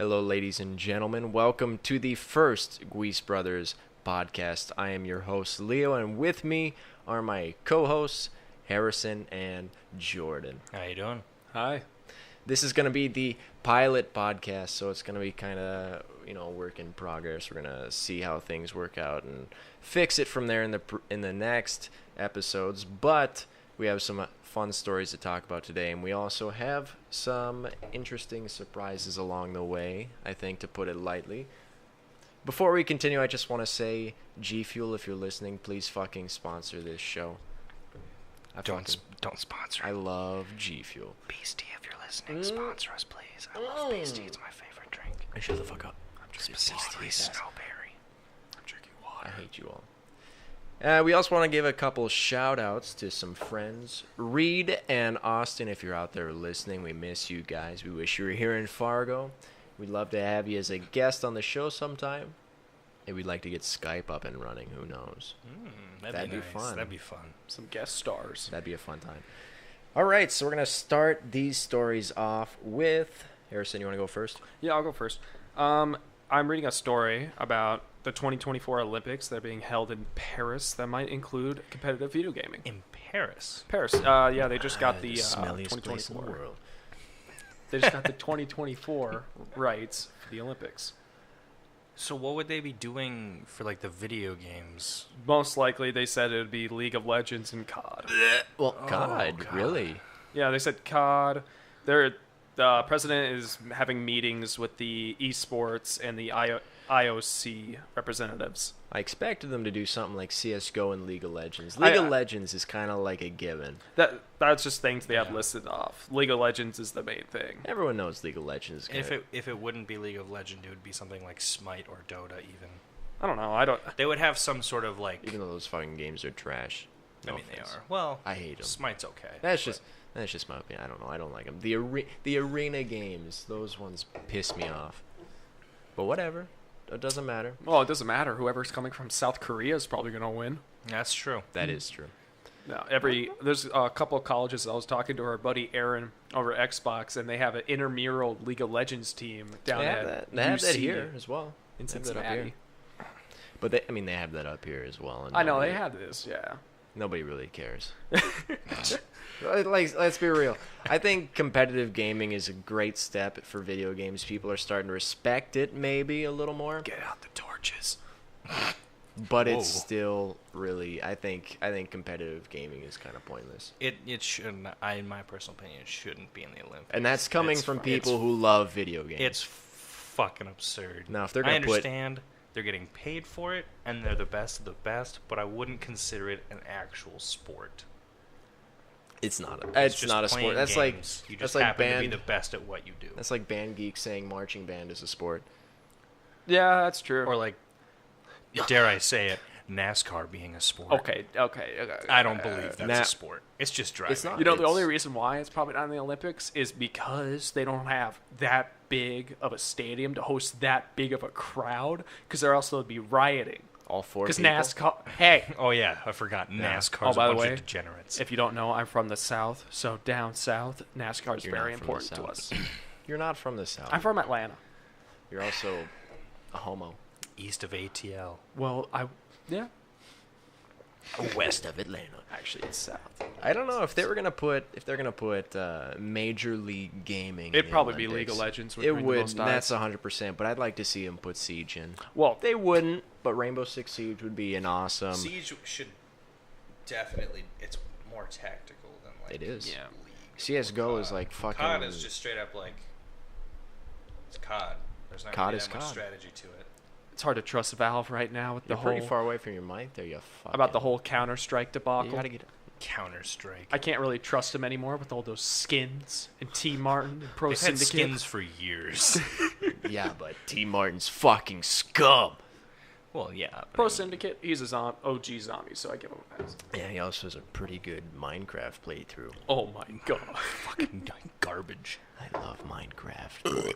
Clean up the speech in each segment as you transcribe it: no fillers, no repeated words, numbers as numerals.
Hello, ladies and gentlemen. Welcome to the first Gwease Brothers podcast. I am your host, Leo, and with me are my co-hosts, Harrison and Jordan. How you doing? Hi. This is going to be the pilot podcast, so it's going to be kind of, work in progress. We're going to see how things work out and fix it from there in the next episodes. But we have some fun stories to talk about today, and we also have some interesting surprises along the way, I think, to put it lightly. Before we continue, I just want to say, G Fuel, if you're listening, please fucking sponsor this show. Don't sponsor. I love G Fuel. Beastie, if you're listening, sponsor us, please. I love Beastie. It's my favorite drink. Shut the fuck up. Specifically snowberry. I'm drinking water. I hate you all. We also want to give a couple shout-outs to some friends. Reed and Austin, if you're out there listening, we miss you guys. We wish you were here in Fargo. We'd love to have you as a guest on the show sometime. And we'd like to get Skype up and running. Who knows? That'd be nice. Fun. That'd be fun. Some guest stars. That'd be a fun time. All right, so we're going to start these stories off with... Harrison, you want to go first? Yeah, I'll go first. I'm reading a story about the 2024 Olympics that are being held in Paris that might include competitive video gaming. In Paris? Paris. Yeah, they just got the smelliest place in the 2024. world. They just got the 2024 rights for the Olympics. So what would they be doing for, like, the video games? Most likely, they said it would be League of Legends and COD. Well, Oh, God, God. really? Yeah, they said COD. The president is having meetings with the esports and the IOC representatives. I expected them to do something like CSGO and League of Legends. League of Legends is kind of like a given. That's just things they have listed off. League of Legends is the main thing. Everyone knows League of Legends. If it wouldn't be League of Legends, it would be something like Smite or Dota even. I don't know. They would have some sort of, like... Even though those fucking games are trash. I mean, they are. Well, I hate them. Smite's okay. That's just my opinion. I don't know. I don't like them. The arena games, those ones piss me off. But whatever. It doesn't matter. Well, it doesn't matter. Whoever's coming from South Korea is probably going to win. That's true. That is true. No, there's a couple of colleges. I was talking to our buddy Aaron over Xbox, and they have an intramural League of Legends team down at They have that UC here as well. in They have that up here. Cincinnati. But they have that up here as well. And I know they had this. Yeah. Nobody really cares. Let's be real. I think competitive gaming is a great step for video games. People are starting to respect it maybe a little more. Get out the torches. But Whoa. it's still really, I think competitive gaming is kind of pointless. It shouldn't, in my personal opinion, it shouldn't be in the Olympics. And that's coming from people who love video games. It's fucking absurd. Now, if they're I going to put... understand they're getting paid for it, and they're the best of the best, but I wouldn't consider it an actual sport. It's not It's not a just sport. playing That's games. like You just that's like happen to band. be the best at what you do. That's like band geeks saying marching band is a sport. Yeah, that's true. Or like, dare I say it, NASCAR being a sport. Okay. I don't believe that's Nah. a sport. It's just driving. It's not. You know, the It's- only reason why it's probably not in the Olympics is because they don't have that big of a stadium to host that big of a crowd, because they're also would be rioting. All four Because people. NASCAR, hey, Oh yeah, I forgot. NASCAR's Oh, by a the bunch way, of degenerates. if you don't know, I'm from the South, so down South, NASCAR is You're not very from the important to South. us. You're not from the South. I'm from Atlanta. You're also a homo. East of ATL. Well, yeah, West of Atlanta. actually, it's South. I don't know if they're gonna put Major League Gaming. in It'd the probably be Olympics. League of Legends. It bring the would. most That's eyes. 100%. But I'd like to see them put Siege in. Well, They wouldn't, but Rainbow Six Siege would be an awesome. Siege should definitely. It's more tactical than like. It is. yeah. CS:GO is like fucking. COD is just straight up like. It's COD. There's not COD really is that much COD. strategy to it. It's hard to trust Valve right now with You're the pretty whole far away from your mic there. You fucking. about the whole Counter-Strike You debacle. gotta get. Counter Strike. I can't really trust them anymore with all those skins and T Martin and Pro They've had Syndicate. skins for years. Yeah, but T Martin's fucking scum. Well, yeah. but Pro I mean, Syndicate, he's a OG zombie, so I give him a pass. Yeah, he also has a pretty good Minecraft playthrough. Oh my god. fucking garbage. I love Minecraft.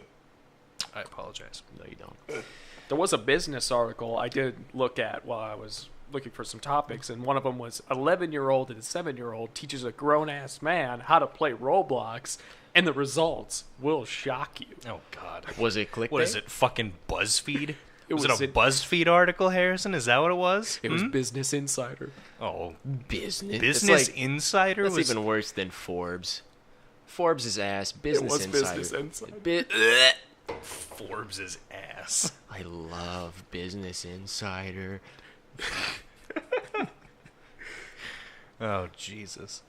I apologize. No, you don't. There was a business article I did look at while I was looking for some topics, and one of them was 11-year-old and 7-year-old teaches a grown-ass man how to play Roblox, and the results will shock you. Oh God. Was it clickbait? What is it? Fucking BuzzFeed? Was was it a BuzzFeed article, Harrison? Is that what it was? It was Business Insider. Oh, Business? Business It's Insider That's was even worse than Forbes. Forbes' ass. Business was Insider. Business Insider. Forbes' ass. I love Business Insider. Oh Jesus.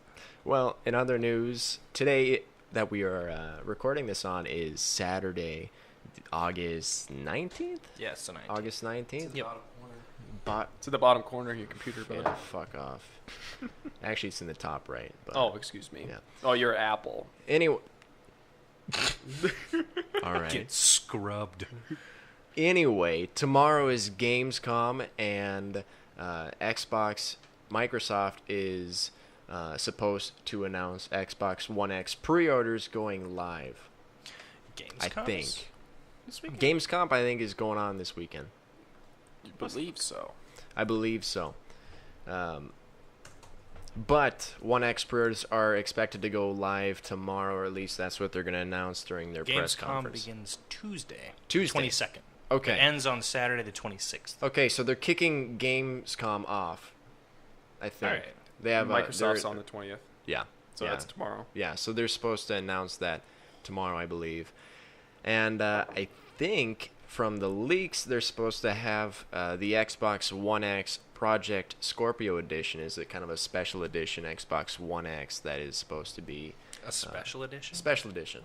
Well, in other news, today that we are recording this on is Saturday, August 19th? Yes, tonight. August 19th? Yep. It's at the bottom corner of your computer, bud. Yeah, fuck off. Actually, it's in the top right. But Oh, excuse me. Yeah. Oh, you're Apple. Anyway. All right. Get scrubbed. Anyway, tomorrow is Gamescom, and Microsoft is supposed to announce Xbox One X pre-orders going live. I think. This weekend? Gamescom, I think, is going on this weekend. You believe so? I believe so. But One X pre-orders are expected to go live tomorrow, or at least that's what they're going to announce during their press Gamescom conference. begins Tuesday. Tuesday. 22nd. Okay. It ends on Saturday the 26th. Okay, so they're kicking Gamescom off, I think. All right. They have Microsoft's on the 20th, Yeah. so yeah. that's tomorrow. Yeah, so they're supposed to announce that tomorrow, I believe. And I think from the leaks, they're supposed to have the Xbox One X Project Scorpio Edition. Is it kind of a special edition Xbox One X that is supposed to be A special edition? special edition?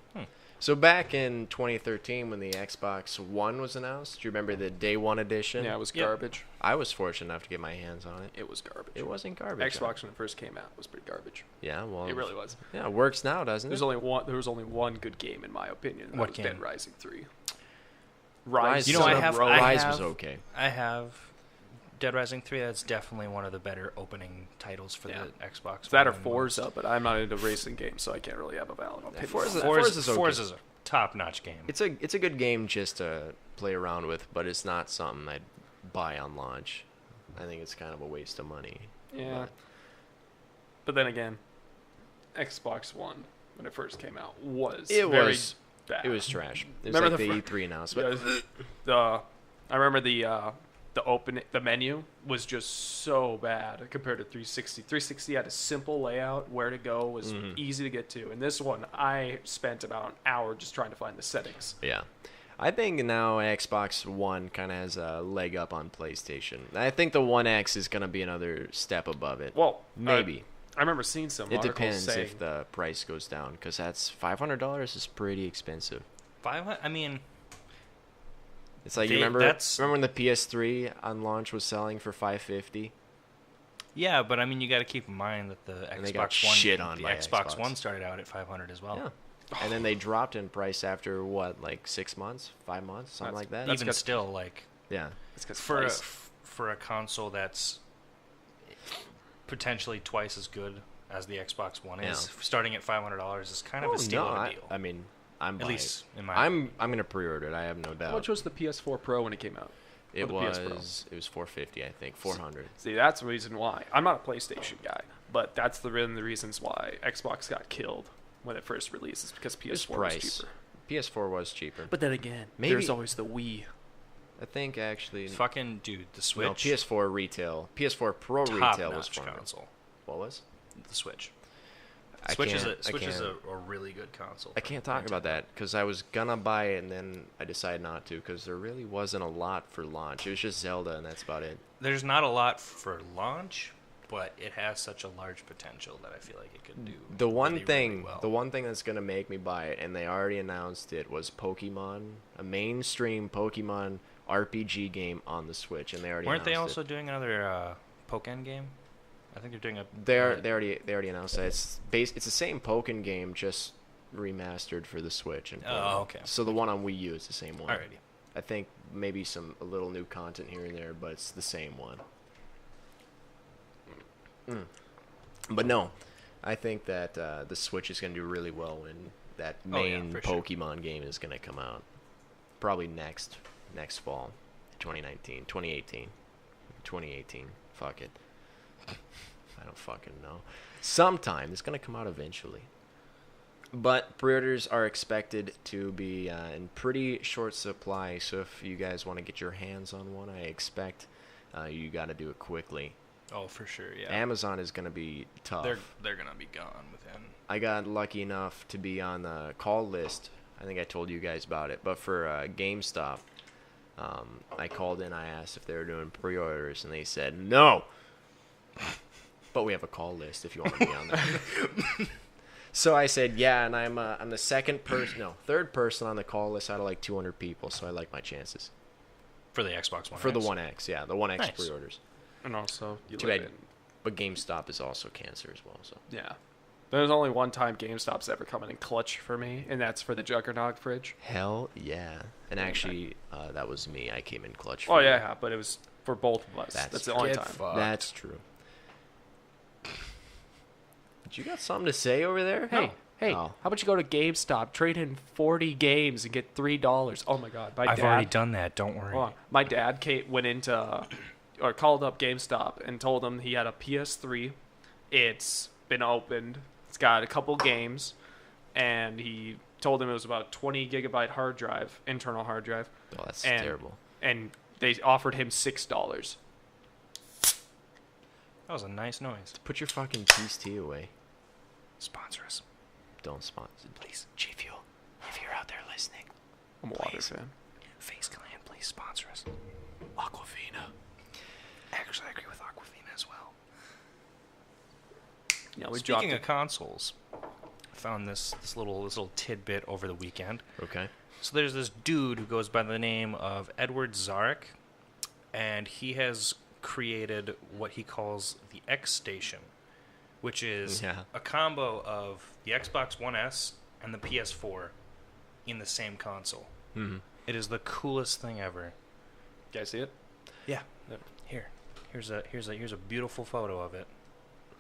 So back in 2013 when the Xbox One was announced, do you remember the Day One edition? Yeah, it was Yep. garbage. I was fortunate enough to get my hands on it. It was garbage. It wasn't garbage. Xbox when it first came out was pretty garbage. Yeah, well, It really was. Yeah, it works now, doesn't There's it? only one. There was only one good game in my opinion. And What that was game? Dead Rising 3. Rise. You know, I Son of have- Rome. I Rise have- was okay. I have Dead Rising 3. That's definitely one of the better opening titles for Yeah. the Xbox. It's that or One and most. Forza, but I'm not into racing games, so I can't really have a valid opinion. Forza- Forza's Forza's okay. a top-notch game. It's a good game just to play around with, but it's not something I'd buy on launch. I think it's kind of a waste of money. Yeah. But then again, Xbox One when it first came out was It very was bad. It was trash. It was Remember like the the fir- E3 announcement. I remember the menu was just so bad compared to 360. 360 had a simple layout, where to go was easy to get to. And this one, I spent about an hour just trying to find the settings. Yeah. I think now Xbox One kind of has a leg up on PlayStation. I think the One X is going to be another step above it. Well, Maybe. I remember seeing some It articles depends saying if the price goes down, because that's $500 is pretty expensive. 500. I mean, It's like, They- you remember that's- when the PS3 on launch was selling for $550? yeah, but I mean, you got to keep in mind that the And they got Xbox One, shit on the by Xbox Xbox. One started out at 500 as well. Yeah. And then they dropped in price after, what, like 6 months? 5 months? Something like that? Even still, like Yeah. it's 'cause for price. for a console that's potentially twice as good as the Xbox One is, Yeah. starting at $500 is kind of a steal of a deal. I mean, I'm At buying least it. in my I'm going to pre-order it. I have no doubt. How much was the PS4 Pro when it came out? It Or the PS Pro? was $450, I think, 400. See, that's the reason why. I'm not a PlayStation guy, but that's the reasons why Xbox got killed when it first released, is because It's PS4 was price. cheaper. PS4 was cheaper. But then again, Maybe- there's always the Wii. I think actually fucking dude, the Switch, no, PS4 retail, PS4 Pro retail was top-notch 400. console. What was? The Switch. I Switch is can't- I a can't- a really good console. I can't talk about that because I was gonna buy it and then I decided not to because there really wasn't a lot for launch. It was just Zelda and that's about it. There's not a lot for launch, but it has such a large potential that I feel like it could do. The one really, thing, really well. the one thing that's gonna make me buy it, and they already announced it, was Pokemon, a mainstream Pokemon RPG game on the Switch, and they already Weren't they announced also doing another Pokken game? I think they're doing a. it. They already announced that it's the same Pokken game, just remastered for the Switch. And Oh, okay. So the one on Wii U is the same one. Alrighty. I think maybe a little new content here and there, but it's the same one. But no, I think that the Switch is going to do really well when that Oh, yeah, main for sure. Pokemon game is going to come out. Probably next fall, 2019, 2018. 2018. Fuck it. I don't fucking know. Sometime. It's going to come out eventually. But pre-orders are expected to be in pretty short supply, so if you guys want to get your hands on one, I expect you got to do it quickly. Oh, for sure, yeah. Amazon is going to be tough. They're gonna be gone within. I got lucky enough to be on the call list. I think I told you guys about it, but for GameStop, I called in. I asked if they were doing pre-orders, and they said no. But we have a call list if you want to be on there. So I said yeah, and I'm the third person on the call list out of like 200 people. So I like my chances For the Xbox One for X. the One X. Yeah, the One X Nice. pre-orders. And also, Too bad, but GameStop is also cancer as well. So yeah. There's only one time GameStop's ever come in clutch for me, and that's for the Juggernaut fridge. hell yeah, and actually that was me. I came in clutch. Oh for yeah, but it was for both of us. That's the only Get time. fucked. That's true. Did you got something to say over there? Hey, Oh. how about you go to GameStop, trade in 40 games, and get $3? Oh my God, I've already done that. Don't worry. Hold on. My dad went into, or called up GameStop and told them he had a PS3. It's been opened. It's got a couple games, and he told him it was about 20 gigabyte hard drive, internal hard drive. Oh, that's And- terrible. And they offered him $6. That was a nice noise. Put your fucking PC away. Sponsor us, Don't sponsor. please. G Fuel, if you're out there listening, I'm a water Please. fan. Face Clan, please sponsor us. Aquafina. Actually, I agree with Aquafina as well. Yeah, we Speaking dropped of consoles, I found this little tidbit over the weekend. Okay. So there's this dude who goes by the name of Edward Zarek, and he has created what he calls the X Station, which is Yeah. a combo of the Xbox One S and the PS4 in the same console. Mm-hmm. It is the coolest thing ever. You guys see it? Yeah. Here's a beautiful photo of it.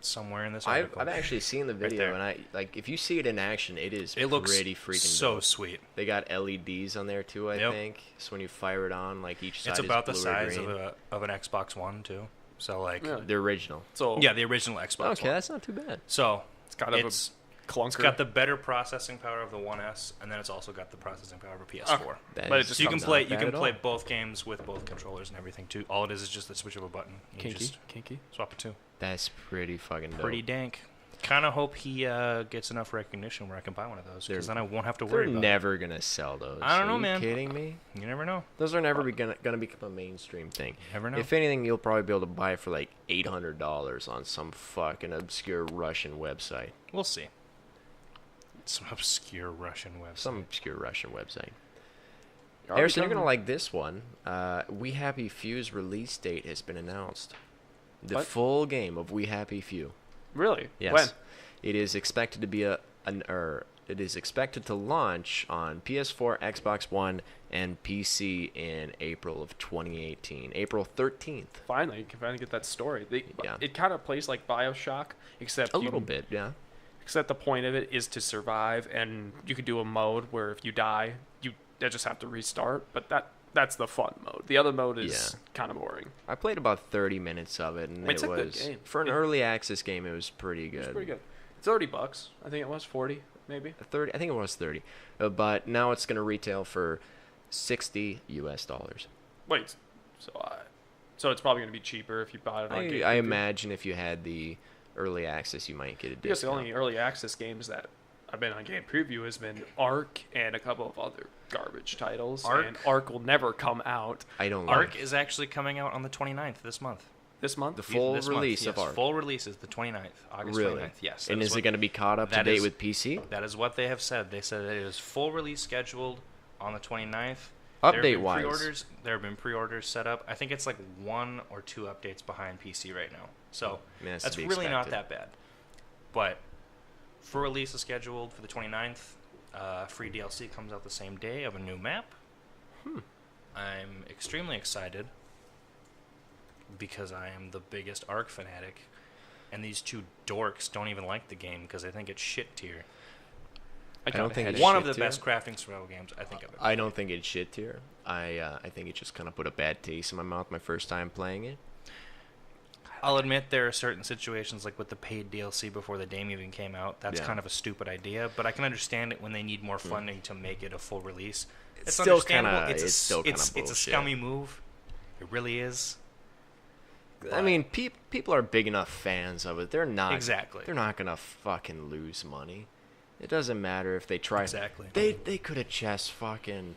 Somewhere in this I've article. actually seen the video, there. and I like if you see it in action, it is It looks pretty freaking so dope. sweet. They got LEDs on there too, I Yep. think. So when you fire it on, like each side It's is about the blue or size green. of an Xbox One too. So like Really? The original. So yeah, the original Xbox Okay, One. that's not too bad. So it's got a it's clunker. got the better processing power of the One S, and then it's also got the processing power of a PS4. Okay. That But it is just So you can not play bad at all. both games with both controllers and everything too. All it is just the switch of a button. You kinky. just Kinky. swap it to. That's pretty fucking dope. Pretty dank. Kind of hope he gets enough recognition where I can buy one of those, because then I won't have to They're worry about never gonna sell those. I don't know, Are you man. kidding me? it. You never know. Those are never gonna become a mainstream thing. Never know. If anything, you'll probably be able to buy it for like $800 on some fucking obscure Russian website. We'll see. Some obscure Russian website. Some obscure Russian website. Are we Harrison, you're coming- gonna like this one. We Happy Few's release date has been announced. The What? full game of We Happy Few. Really? Yes. When? It is expected to be it is expected to launch on PS4, Xbox One, and PC in April of 2018. April 13th. Finally, you can finally get that story. Yeah. It kind of plays like BioShock, except A little bit, yeah. Except the point of it is to survive, and you could do a mode where if you die, you just have to restart. But that's the fun mode. The other mode is kind of boring. I played about 30 minutes of it, and It's it a good was game. for an early access game. It was pretty good. It's pretty good. It's $30. I think it was 40, maybe. 30, I think it was 30, but now it's going to retail for $60 US. Wait, so it's probably gonna be cheaper if you buy it on Game I Preview? imagine if you had the early access, you might get a Because the discount. only early access games that I've been on Game Preview has been Ark and a couple of other garbage titles. Ark? And Ark will never come out I don't Ark like is actually coming out on the 29th this month. this month. the full This month, release yes, of Ark. Full release is the 29th, August Really? 29th. Yes. And that is it what- going to be caught up to that date is- with PC? That is what they have said. They said that it is full release scheduled on the 29th. Update-wise. There have been pre-orders set up. I think it's like 1 or 2 updates behind PC right now. So I mean, that's that's to be really not expected. that bad. But full release is scheduled for the 29th. Free DLC comes out the same day of a new map. I'm extremely excited because I am the biggest Ark fanatic, and these two dorks don't even like the game because they think it's shit tier. I don't think it's One shit of the tier. best crafting survival games I think I've ever I don't think it's shit tier. I think it just kind of put a bad taste in my mouth my first time playing it. I I'll admit there are certain situations, like with the paid DLC before the game even came out, that's kind of a stupid idea, but I can understand it when they need more funding to make it a full release. It's still understandable. kinda- it's still kinda It's a bullshit. scummy move. It really is. I mean, people are big enough fans of it. They're not Exactly. They're not gonna fucking lose money. It doesn't matter if they try. Exactly. They could have just fucking.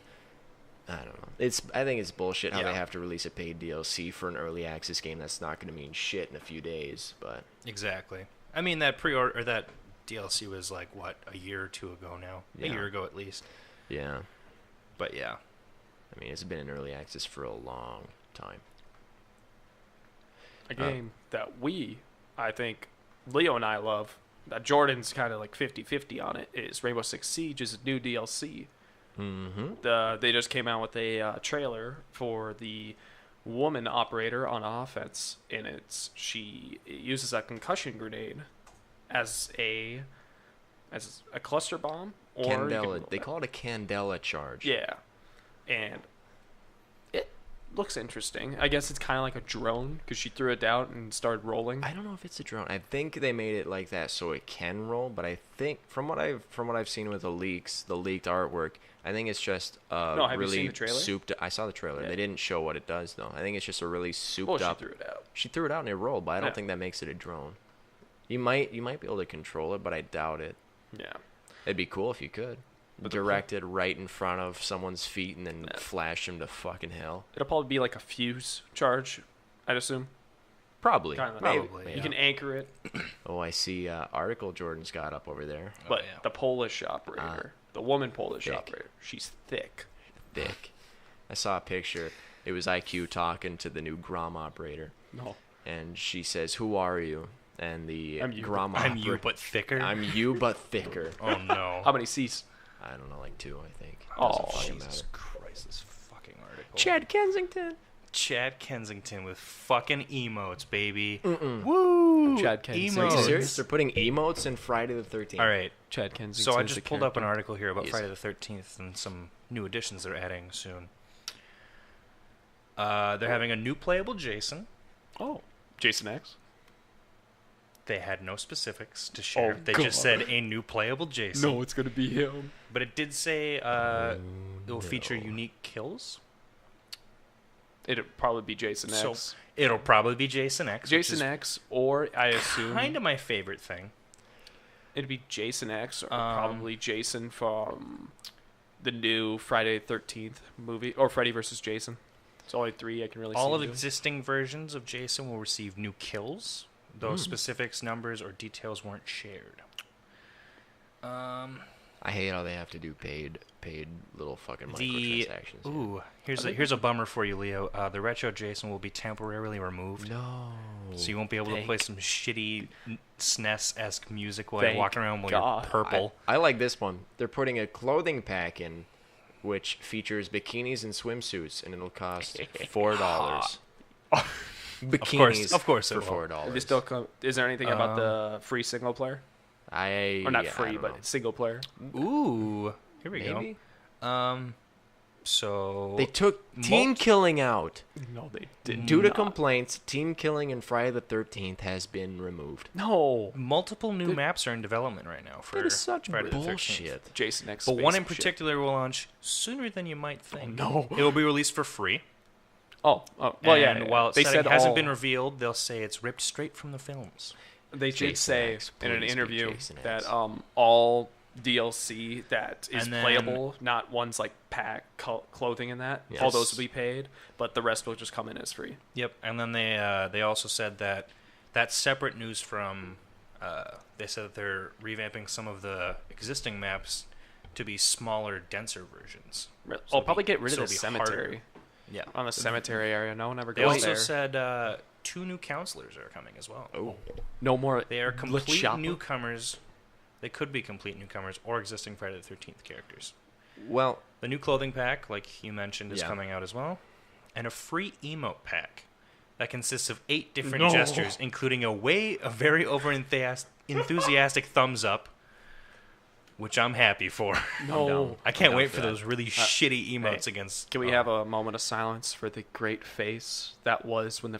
I don't know. I think it's bullshit how they have to release a paid DLC for an early access game that's not going to mean shit in a few days. But Exactly. I mean, that pre-order or that DLC was like what, a year or two ago now, Yeah. a year ago at least. yeah, But yeah, I mean, it's been in early access for a long time. A game that I think, Leo and I love, that Jordan's kind of like 50-50 on it, is Rainbow Six Siege is a new DLC. Mm-hmm. They just came out with a trailer for the woman operator on offense, and it uses a concussion grenade as a cluster bomb, or Candela. They call it a Candela charge. yeah, and it looks interesting. I guess it's kind of like a drone because she threw it down and started rolling. I don't know if it's a drone. I think they made it like that so it can roll, but I think from what I've seen with the leaked artwork, I think it's just Have you really seen the trailer? souped. I saw the trailer. Yeah. They didn't show what it does though. I think it's just a really souped Well, she up. threw it out. She threw it out and it rolled, but I don't Yeah. think that makes it a drone. You might be able to control it, but I doubt it. Yeah. It'd be cool if you could. But Direct it right in front of someone's feet and then flash them to fucking hell. It'll probably be like a fuse charge, I'd assume. Probably. Kinda. Probably, You yeah. can anchor it, Oh, I see article Jordan's got up over there. but yeah. the Polish operator, the woman Polish thick. operator, she's thick. Thick. I saw a picture. It was IQ talking to the new Grom operator. No. And she says, "Who are you?" And the I'm you, Grom I'm you, operator. but thicker. I'm you, but thicker. Oh no. How many C's? I don't know, like 2, I think. Oh, Doesn't fucking Jesus matter. Christ, this fucking article. Chad Kensington. Chad Kensington with fucking emotes, baby. Mm-mm. Woo! Chad Kensington. Are you Emotes. serious? They're putting emotes in Friday the 13th. All right. Chad Kensington. So I is just the pulled up an character. article here about Yes. Friday the 13th and some new additions they're adding soon. They're having a new playable Jason. Oh, Jason X. They had no specifics to share. Oh, They God. just said a new playable Jason. No, it's gonna be him. But it did say it will feature unique kills. It'll probably be Jason So X. it'll probably be Jason X. Jason X, or I assume Kind of my favorite thing. it'd be Jason X, or Um, probably Jason from the new Friday the 13th movie, or Freddy vs. Jason. It's only 3 I can really All see. of doing. existing versions of Jason will receive new kills. Those specifics, numbers, or details weren't shared. I hate how they have to do paid little fucking The microtransactions. ooh, here's a bummer for you, Leo. The retro Jason will be temporarily removed, No. so you won't be able to Thank- play some shitty SNES-esque music while Thank you're walking around while God. you're purple. I like this one. They're putting a clothing pack in, which features bikinis and swimsuits, and it'll cost $4. Bikinis, Of course it for will. $4. They still come, is there anything about the free single player? Or not I free, don't but know. single player. Ooh, here we Maybe? go. So They took team killing out. No, they didn't. Due to complaints, team killing in Friday the 13th has been removed. No. multiple new maps are in development right now for That is such Friday the 13th. bullshit. Jason X. But one in spaceship. particular will launch sooner than you might think. no. It will be released for free. Oh, well, yeah. And while they setting said hasn't all, been revealed, they'll say it's ripped straight from the films. They did Jason say X, in an please be interview Jason that X. all DLC that is And then- playable, not ones like pack clothing and that, all Yes. those will be paid, but the rest will just come in as free. Yep. And then they also said that that's separate news from. They said that they're revamping some of the existing maps to be smaller, denser versions. I'll it'll probably be- get rid so of the it'll be harder. cemetery. Yeah. On the cemetery area, no one ever They goes also there. said 2 new counselors are coming as well. Oh. No more. They are complete shop- newcomers. They could be complete newcomers or existing Friday the 13th characters. Well, The new clothing pack, like you mentioned, is Yeah. coming out as well. And a free emote pack that consists of 8 different No. gestures, including a very over enthusiastic thumbs up, which I'm happy for. No. I can't down wait for for that. those really shitty emotes against. Can we have a moment of silence for the great face that was when the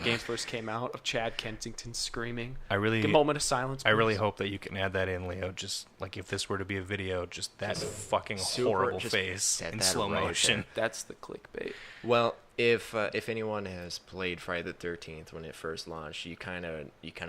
game first came out of Chad Kensington screaming? I really, A moment of silence. I really please. hope that you can add that in, Leo. Just like if this were to be a video, just that fucking super- horrible just face set in that slow right motion. That's the clickbait. Well, if anyone has played Friday the 13th when it first launched, you kind of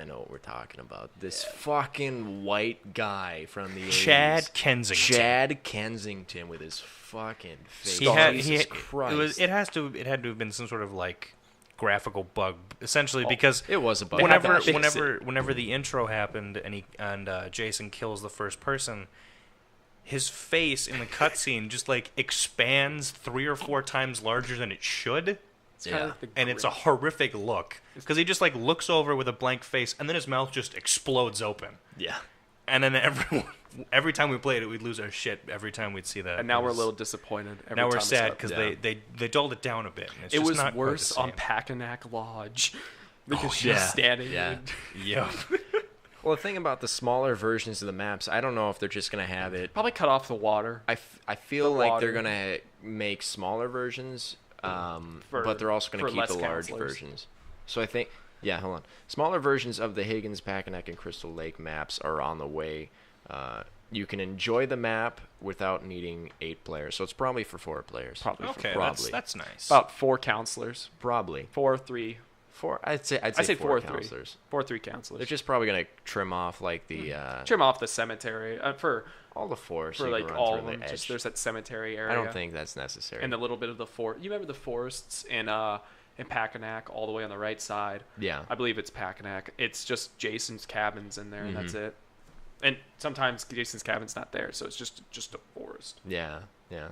know what we're talking about. This fucking white guy from the Chad 80s. Kensington. Chad Kensington with his fucking face. Jesus Christ. It had to have been some sort of like graphical bug, essentially, because it was a bug. whenever the intro happened and Jason kills the first person, his face in the cutscene just like expands 3 or 4 times larger than it should. Yeah. And it's a horrific look because he just like looks over with a blank face and then his mouth just explodes open. Yeah. And then every time we played it, we'd lose our shit every time we'd see that. And now we're a little disappointed. Every now we're time sad it's because they dulled it down a bit. And it's it just was not worse quite on the Packanack Lodge because she's yeah. standing. Yeah. same. Yep. Well, the thing about the smaller versions of the maps, I don't know if they're just going to have it. Probably cut off the water. I feel The like they're water. going to make smaller versions, For- but they're also going for to keep less the large counselors. versions. So I think, yeah, hold on. Smaller versions of the Higgins, Packanack, and Crystal Lake maps are on the way. You can enjoy the map without needing 8 players, so it's probably for 4 players. Probably for Okay, Probably. that's nice. about 4 counselors. Probably 4, 3. 4. I'd say I say 4 4, 3. counselors. 4, 3 counselors. They're just probably going to trim off like the trim off the cemetery for all the forests. for you can like run all through of them. the Just edge. there's that cemetery area. I don't think that's necessary. And a little bit of the forest. You remember the forests in Packanack all the way on the right side? Yeah. I believe it's Packanack. It's just Jason's cabins in there, and that's Mm-hmm. it. And sometimes Jason's cabin's not there, so it's just a forest. Yeah, yeah.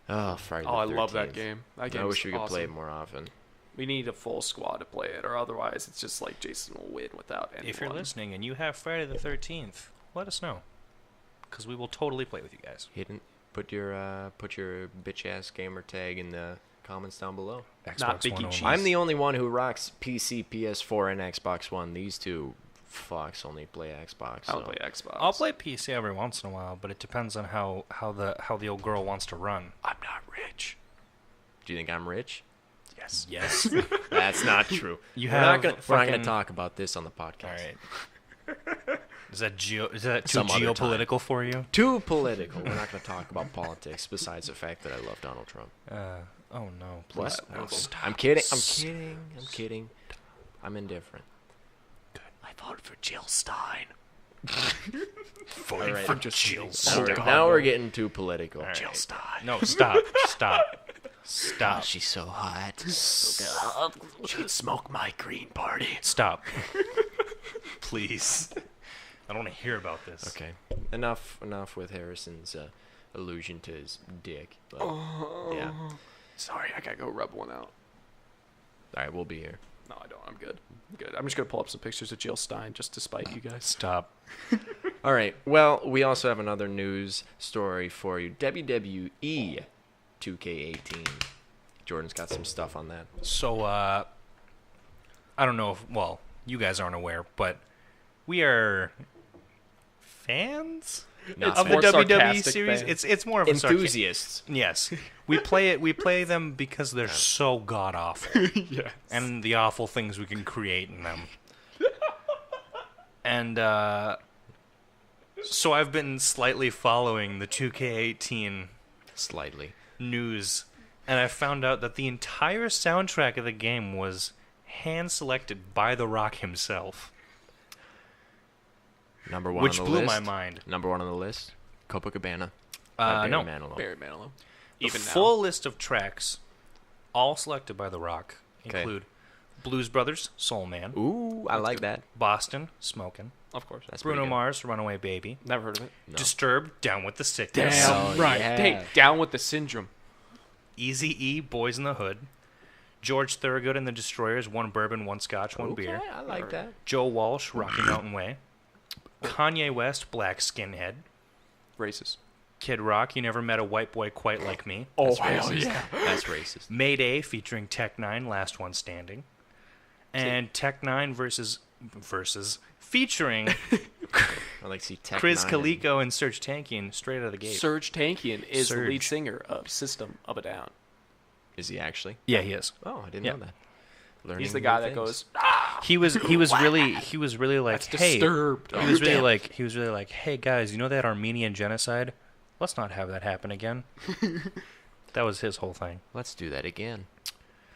Oh, Friday the Oh, I love 13th. that game. That I game's wish we could play it awesome. more often. We need a full squad to play it, or otherwise it's just like Jason will win without anyone. If you're listening and you have Friday the 13th, let us know, because we will totally play with you guys. Put your bitch ass gamer tag in the comments down below. Not Xbox Biggie One Cheese. only. I'm the only one who rocks PC, PS4, and Xbox One. These two fucks only play Xbox. I don't so- play Xbox. I'll play PC every once in a while, but it depends on how the old girl wants to run. I'm not rich. Do you think I'm rich? Yes. Yes. That's not true. You we're not have gonna fucking- talk about this on the podcast. All right. Is that too Some other time. geopolitical for you? Too political. We're not going to talk about politics. Besides the fact that I love Donald Trump. Oh no! Please, What? no, stop. I'm kidding. I'm kidding. I'm indifferent. I voted for Jill Stein. All right. for Jill. Now we're getting too political. All right. Jill Stein. No, stop, stop, She's so hot. She'd smoke my Green Party. stop. Please. I don't want to hear about this. Okay. Enough with Harrison's allusion to his dick. But, yeah. Sorry, I gotta go rub one out. All right, we'll be here. No, I don't. I'm good. I'm just gonna pull up some pictures of Jill Stein just to spite you guys. Stop. All right. Well, we also have another news story for you. WWE 2K18. Jordan's got some stuff on that. So, I don't know if, well, you guys aren't aware, but we are fans Not of the more WWE sarcastic series. fans. It's more of a Enthusiasts. Yes. We play them because they're so god awful. Yes. And the awful things we can create in them. And so I've been slightly following the 2K18 Slightly. news, and I found out that the entire soundtrack of the game was hand-selected by The Rock himself, Number one which on the blew list. my mind. Number one on the list. Copacabana. by Barry No, Manilow. Barry Manilow. the Even full list of tracks, all selected by The Rock, Okay. include Blues Brothers, Soul Man, Ooh, I like that. Boston, Smokin', now. Of course. That's Bruno pretty good. Mars, Runaway Baby, Never heard of it. No. Disturbed, Down with the Sickness, Damn. right. yeah. Hey, down with the syndrome. Eazy-E, Boys in the Hood, George Thorogood and the Destroyers, One Bourbon, One Scotch, One Okay, Beer, I like that. Joe Walsh, Rocky Mountain Way, Kanye West, Black Skinhead, Racist. Kid Rock, You Never Met a White Boy Quite Like Me, Oh, That's hell racist. yeah. That's racist. Mayday featuring Tech Nine, Last One Standing, and Tech Nine versus featuring I like to see Tech Chris 9 and- Calico and Serge Tankian straight out of the gate. Serge Tankian is the lead Serge. singer of System of a Down. Is he actually? Yeah, he is. Oh, I didn't Yeah. know that. Learning He's the new guy that things. goes, He was really like, that's hey, disturbed. he was really like, hey guys, you know that Armenian genocide? Let's not have that happen again. That was his whole thing. Let's do that again.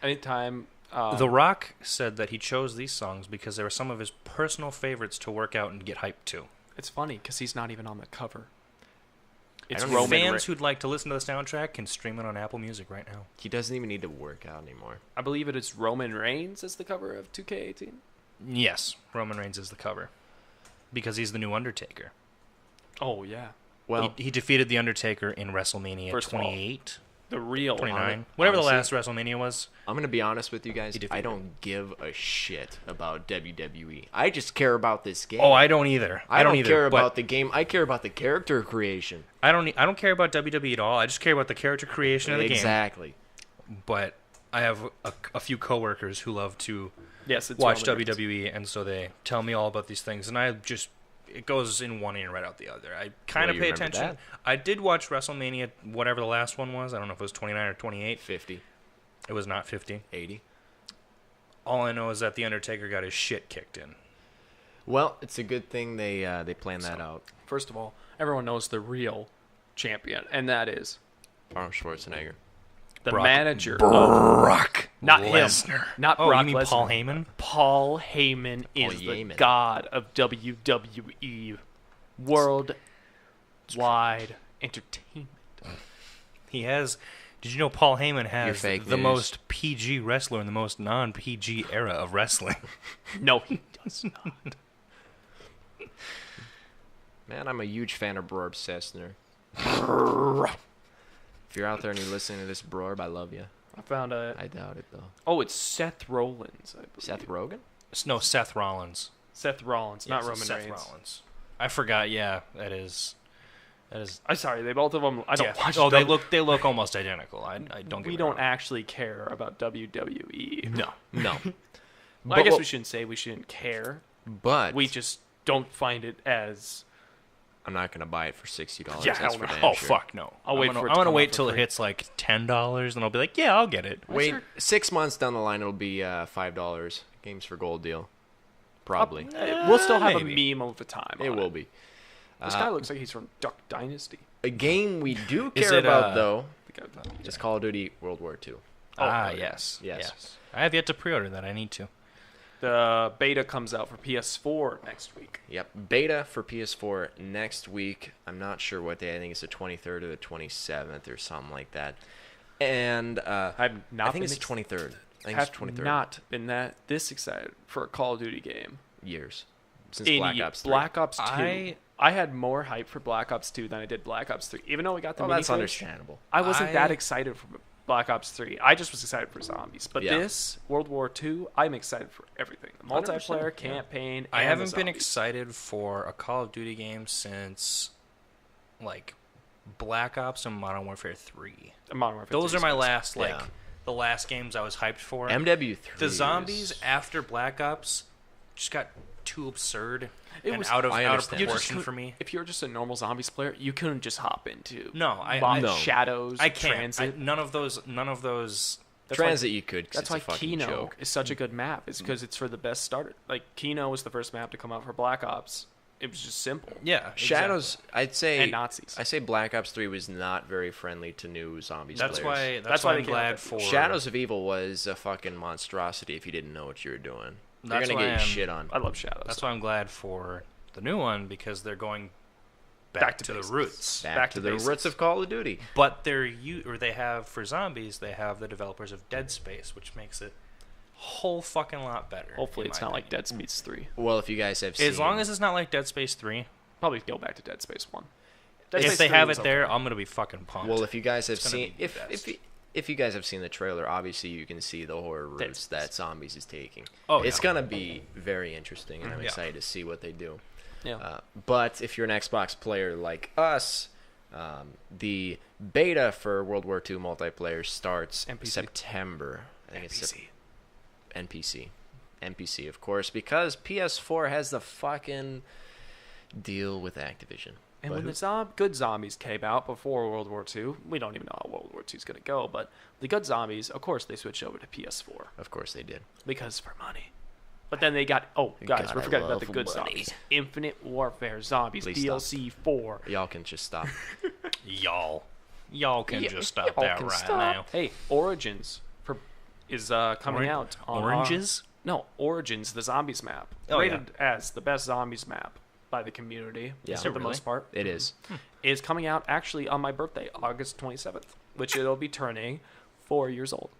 Anytime. The Rock said that he chose these songs because they were some of his personal favorites to work out and get hyped to. It's funny because he's not even on the cover. It's don't Roman Fans Reigns. who'd like to listen to the soundtrack can stream it on Apple Music right now. He doesn't even need to work out anymore. I believe it is Roman Reigns as the cover of 2K18. Yes, Roman Reigns is the cover because he's the new Undertaker. Oh, yeah. Well, He defeated the Undertaker in WrestleMania First of all, 28, The real 29, whatever the honestly, last WrestleMania was. I'm going to be honest with you guys. He defeated I don't give a shit about WWE. I just care about this game. Oh, I don't either. I don't either, care but about the game. I care about the character creation. I don't care about WWE at all. I just care about the character creation of the Exactly. game. But I have a few coworkers who love to Yes, it's watch Roman Reigns. WWE, and so they tell me all about these things, and I just it goes in one ear right out the other. I kind of you pay remember attention. that? I did watch WrestleMania, whatever the last one was. I don't know if it was 29 or 28. 50, It was not 50. 80. All I know is that the Undertaker got his shit kicked in. Well, it's a good thing they planned that out. First of all, everyone knows the real champion, and that is Arnold Schwarzenegger. the Brock- manager of Brock not Lesnar. him, not Oh, Brock you mean Lesnar. Paul Heyman? Paul Heyman is the Heyman. god of WWE, worldwide entertainment. He has. Did you know Paul Heyman has fake the news. most PG wrestler in the most non-PG era of wrestling? No, he does not. Man, I'm a huge fan of Brorb Sessner. If you're out there and you're listening to this, Brorb, I love you. I found a. I doubt it, though. Oh, it's Seth Rollins. I believe. Seth Rogen? No, Seth Rollins. Seth Rollins, not Yes, Roman Seth Reigns. Rollins. I forgot. Yeah, that is. I'm sorry, they both of them. I don't Yeah. watch. Oh, W- they look almost identical. I don't. Get We me don't wrong. actually care about WWE. No. No. Well, I guess we shouldn't say we shouldn't care. But We just don't find it as. I'm not going to buy it for $60. Yeah, that's hell for no. damn Oh sure. fuck no! I'll wait for it to I'm gonna come wait out for till it free. hits like $10, and I'll be like, yeah, I'll get it. Wait, sure. 6 months down the line, it'll be $5. Games for Gold deal. Probably. We'll still have maybe. a meme of the time. It on will be. This guy looks like he's from Duck Dynasty. A game we do Is care it, about, though, The guy- is Call of Duty World War II. Yes. Yes. I have yet to pre-order that. I need to. The beta comes out for PS4 next week. Yep. Beta for PS4 next week. I'm not sure what day. I think it's the 23rd or the 27th or something like that. And I've not I think been it's the 23rd. I think it's have 23rd. not been this excited for a Call of Duty game. Years. Since In Black Ops 3. Black Ops 2. I- I had more hype for Black Ops 2 than I did Black Ops 3. Even though we got the Oh, mini that's understandable. I wasn't I- that excited for Black Ops 3. I just was excited for zombies. But Yeah. this, World War 2, I'm excited for everything. The 100%, multiplayer, yeah. campaign, I and haven't the been zombies. excited for a Call of Duty game since, like, Black Ops and Modern Warfare 3. Modern Warfare Those 3 are my is last, like, Yeah. the last games I was hyped for. MW3. The zombies is- after Black Ops just got too absurd It and was- out of I understand. proportion for me. If you're just a normal zombies player, you couldn't just hop into No, I No. Shadows, I can't. Transit. None of those. That's why- Transit you could, 'cause That's it's why a fucking Kino joke. is such a good map. It's because it's for the best starter. Like Kino was the first map to come out for Black Ops. It was just simple. Yeah, Shadows, I'd say... And Nazis. I say Black Ops 3 was not very friendly to new zombies That's players. why. That's why why I'm they came out glad with for Shadows of Evil was a fucking monstrosity if you didn't know what you were doing. You're That's gonna why get I'm- shit on. I love Shadows. That's why I'm glad for the new one because they're going back, Back to to the basics. roots. Back to the basics. roots of Call of Duty. But they have for zombies. They have the developers of Dead Space, which makes it a whole fucking lot better. Hopefully, in it's my not like opinion. Dead Space 3. Well, if you guys have seen... As long as it's not like Dead Space 3. Probably go back to Dead Space 1. Dead If Space they 3 have was it there, okay. I'm gonna be fucking pumped. Well, if you guys have It's gonna seen... be the best. If you guys have seen the trailer, obviously you can see the horror Dead routes Space. that Zombies is taking. Oh, It's yeah. gonna be very interesting, and I'm Yeah. excited to see what they do. Yeah. But if you're an Xbox player like us, the beta for World War II multiplayer starts NPC. September. I think it's NPC. NPC, of course, because PS4 has the fucking deal with Activision. And But when who- the good zombies came out before World War II, we don't even know how World War II is going to go, but the good zombies, of course, they switched over to PS4 Of course they did. because for money. But then they got, guys, God, we're I forgetting about love the good money. zombies. Infinite Warfare Zombies, Please DLC 4. Y'all can just stop. Y'all can just stop y'all that can right stop. now. Hey, Origins is coming out on Oranges? No, Origins, the zombies map, Oh, rated as the best zombies map by the community Yeah. for the Really? most part. It is. Is coming out actually on my birthday, August 27th, which it'll be turning 4 years old.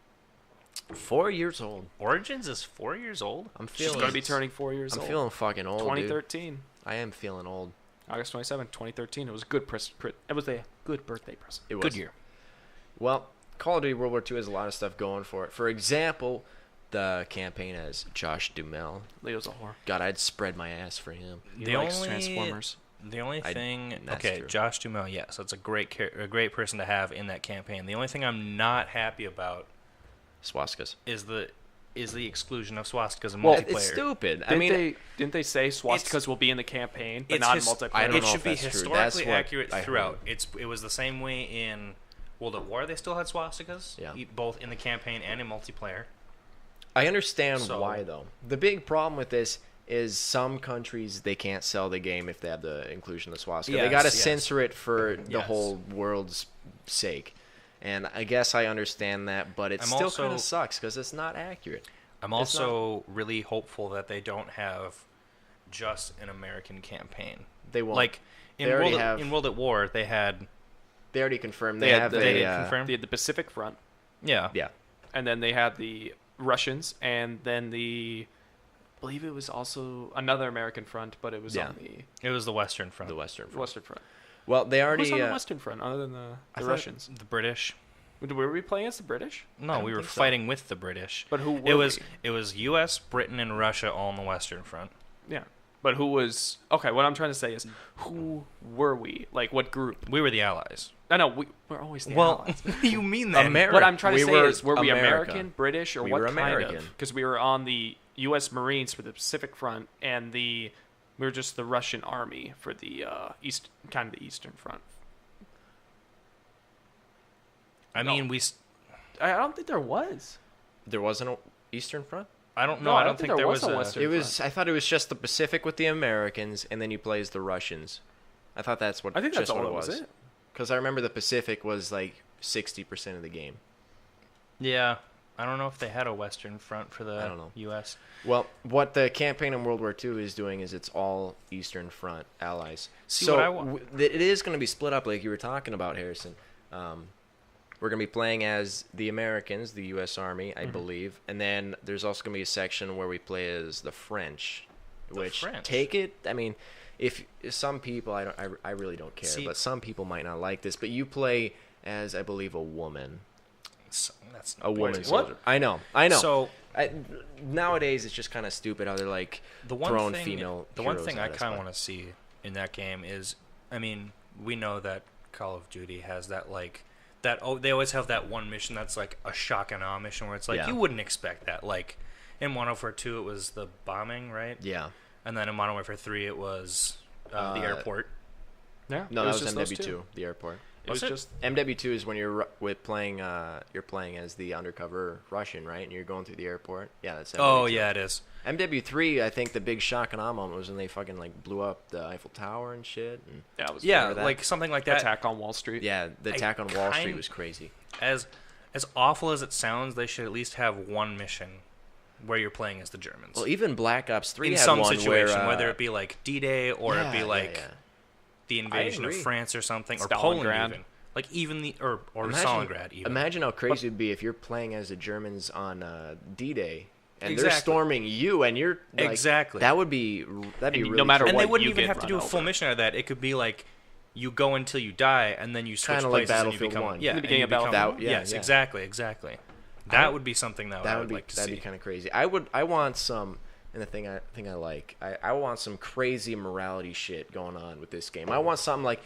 4 years old. Origins is 4 years old? I'm She's feeling. going to be turning 4 years I'm old. feeling fucking old, dude. 2013, I am feeling old. August 27th, 2013. It was a good it was a good birthday present. It was. Good year. Well, Call of Duty World War II has a lot of stuff going for it. For example, the campaign has Josh Duhamel. Leo's a whore. God, I'd spread my ass for him. He likes Transformers. The only thing, that's okay, true. Josh Duhamel, yes, that's a great person to have in that campaign. The only thing I'm not happy about Swastikas. is the exclusion of swastikas in Well, multiplayer. It's stupid. Didn't they say swastikas will be in the campaign, but It's not in his- multiplayer? I don't It know should if be that's true. historically That's what accurate I throughout. heard. It was the same way in World at War. They still had swastikas, Yeah. both in the campaign and in multiplayer. I understand So- why, though. The big problem with this is some countries, they can't sell the game if they have the inclusion of the swastika. They got to Yes, yes. censor it for the Yes. whole world's sake. And I guess I understand that, but it I'm still also- kind of sucks because it's not accurate. I'm It's also really hopeful that they don't have just an American campaign. They won't. Like in They already World, have- in World at War, they had They already confirmed They they, had have the- a... they confirmed. They had the Pacific Front, Yeah. Yeah. and then they had the Russians, and then I believe it was also another American front, but it was Yeah. on the It was the Western Front. The Western Front. Western Front. Well, they already... Who's on the Western Front other than I the thought- Russians? The British. Were we playing against the British? No, don't we were think so. fighting with the British. But who It were was we? it was U.S., Britain, and Russia all on the Western Front. Yeah. But who was... Okay, what I'm trying to say is, who were we? Like, what group? We were the Allies. I know, we're always the Well, allies. what do you mean that? What I'm trying to We say were is, were we America. American, British, or We what were kind American. of? Because we were on the U.S. Marines for the Pacific Front, and we were just the Russian Army for the the Eastern Front. I No. mean, I don't think there was. There wasn't an Eastern Front? I don't No, know. I I don't don't think think there there was was a a. Western- It was... I thought it was just the Pacific with the Americans, and then you play as the Russians. I thought that's what... I think that's just all what it was. Because I remember the Pacific was like 60% of the game. Yeah, I don't know if they had a Western Front for I the don't know. U.S. Well, what the campaign in World War II is doing is it's all Eastern Front allies. See, so what I wa- it is going to be split up like you were talking about, Harrison. We're going to be playing as the Americans, the U.S. Army, I believe. And then there's also going to be a section where we play as the French. Which, French. take it, I mean, if some people, I really don't care, See- but some people might not like this. But you play as, I believe, a woman. That's A woman What? soldier. I know. So Nowadays, it's just kind of stupid how they're like the one throwing thing, female. the one heroes thing I at us, kind of but- want to see in that game is, I mean, we know that Call of Duty has that like that. Oh, they always have that one mission that's like a shock and awe mission where it's like Yeah. you wouldn't expect that. Like in Modern Warfare 2, it was the bombing, right? Yeah. And then in Modern Warfare 3, it was the airport. Yeah. No, it that was just those MW2, two. the airport. It was Was it? just MW2 is when you're playing. You're playing as the undercover Russian, right? And you're going through the airport. Yeah, that's. MW2. Oh yeah, it is. MW3, I think the big shock and awe moment was when they fucking like blew up the Eiffel Tower and shit. And yeah, it was Yeah, Remember that? like something like that. Attack on Wall Street. yeah, the I attack on Wall Street kind- was crazy. As awful as it sounds, they should at least have one mission where you're playing as the Germans. Well, even Black Ops 3 in had some one situation, where, whether it be like D-Day or it be yeah, like yeah. the invasion of agree. France or something, or Stalingrad. Poland even. Like even the or Stalingrad even. Imagine how crazy it'd be if you're playing as the Germans on D-Day and they're Exactly. storming you, and you're like, Exactly. That'd be really no matter cool. and they what, wouldn't you even get have to do a run full over. mission out of that. It could be like you go until you die, and then you switch Kinda like places and you Battlefield become 1. yeah, In the and beginning you of become- Battlefield That- yeah, yes, yeah. exactly. That would be something that I would like to that'd see. be kind of crazy. I want some, and the thing I like, I want some crazy morality shit going on with this game. I want something like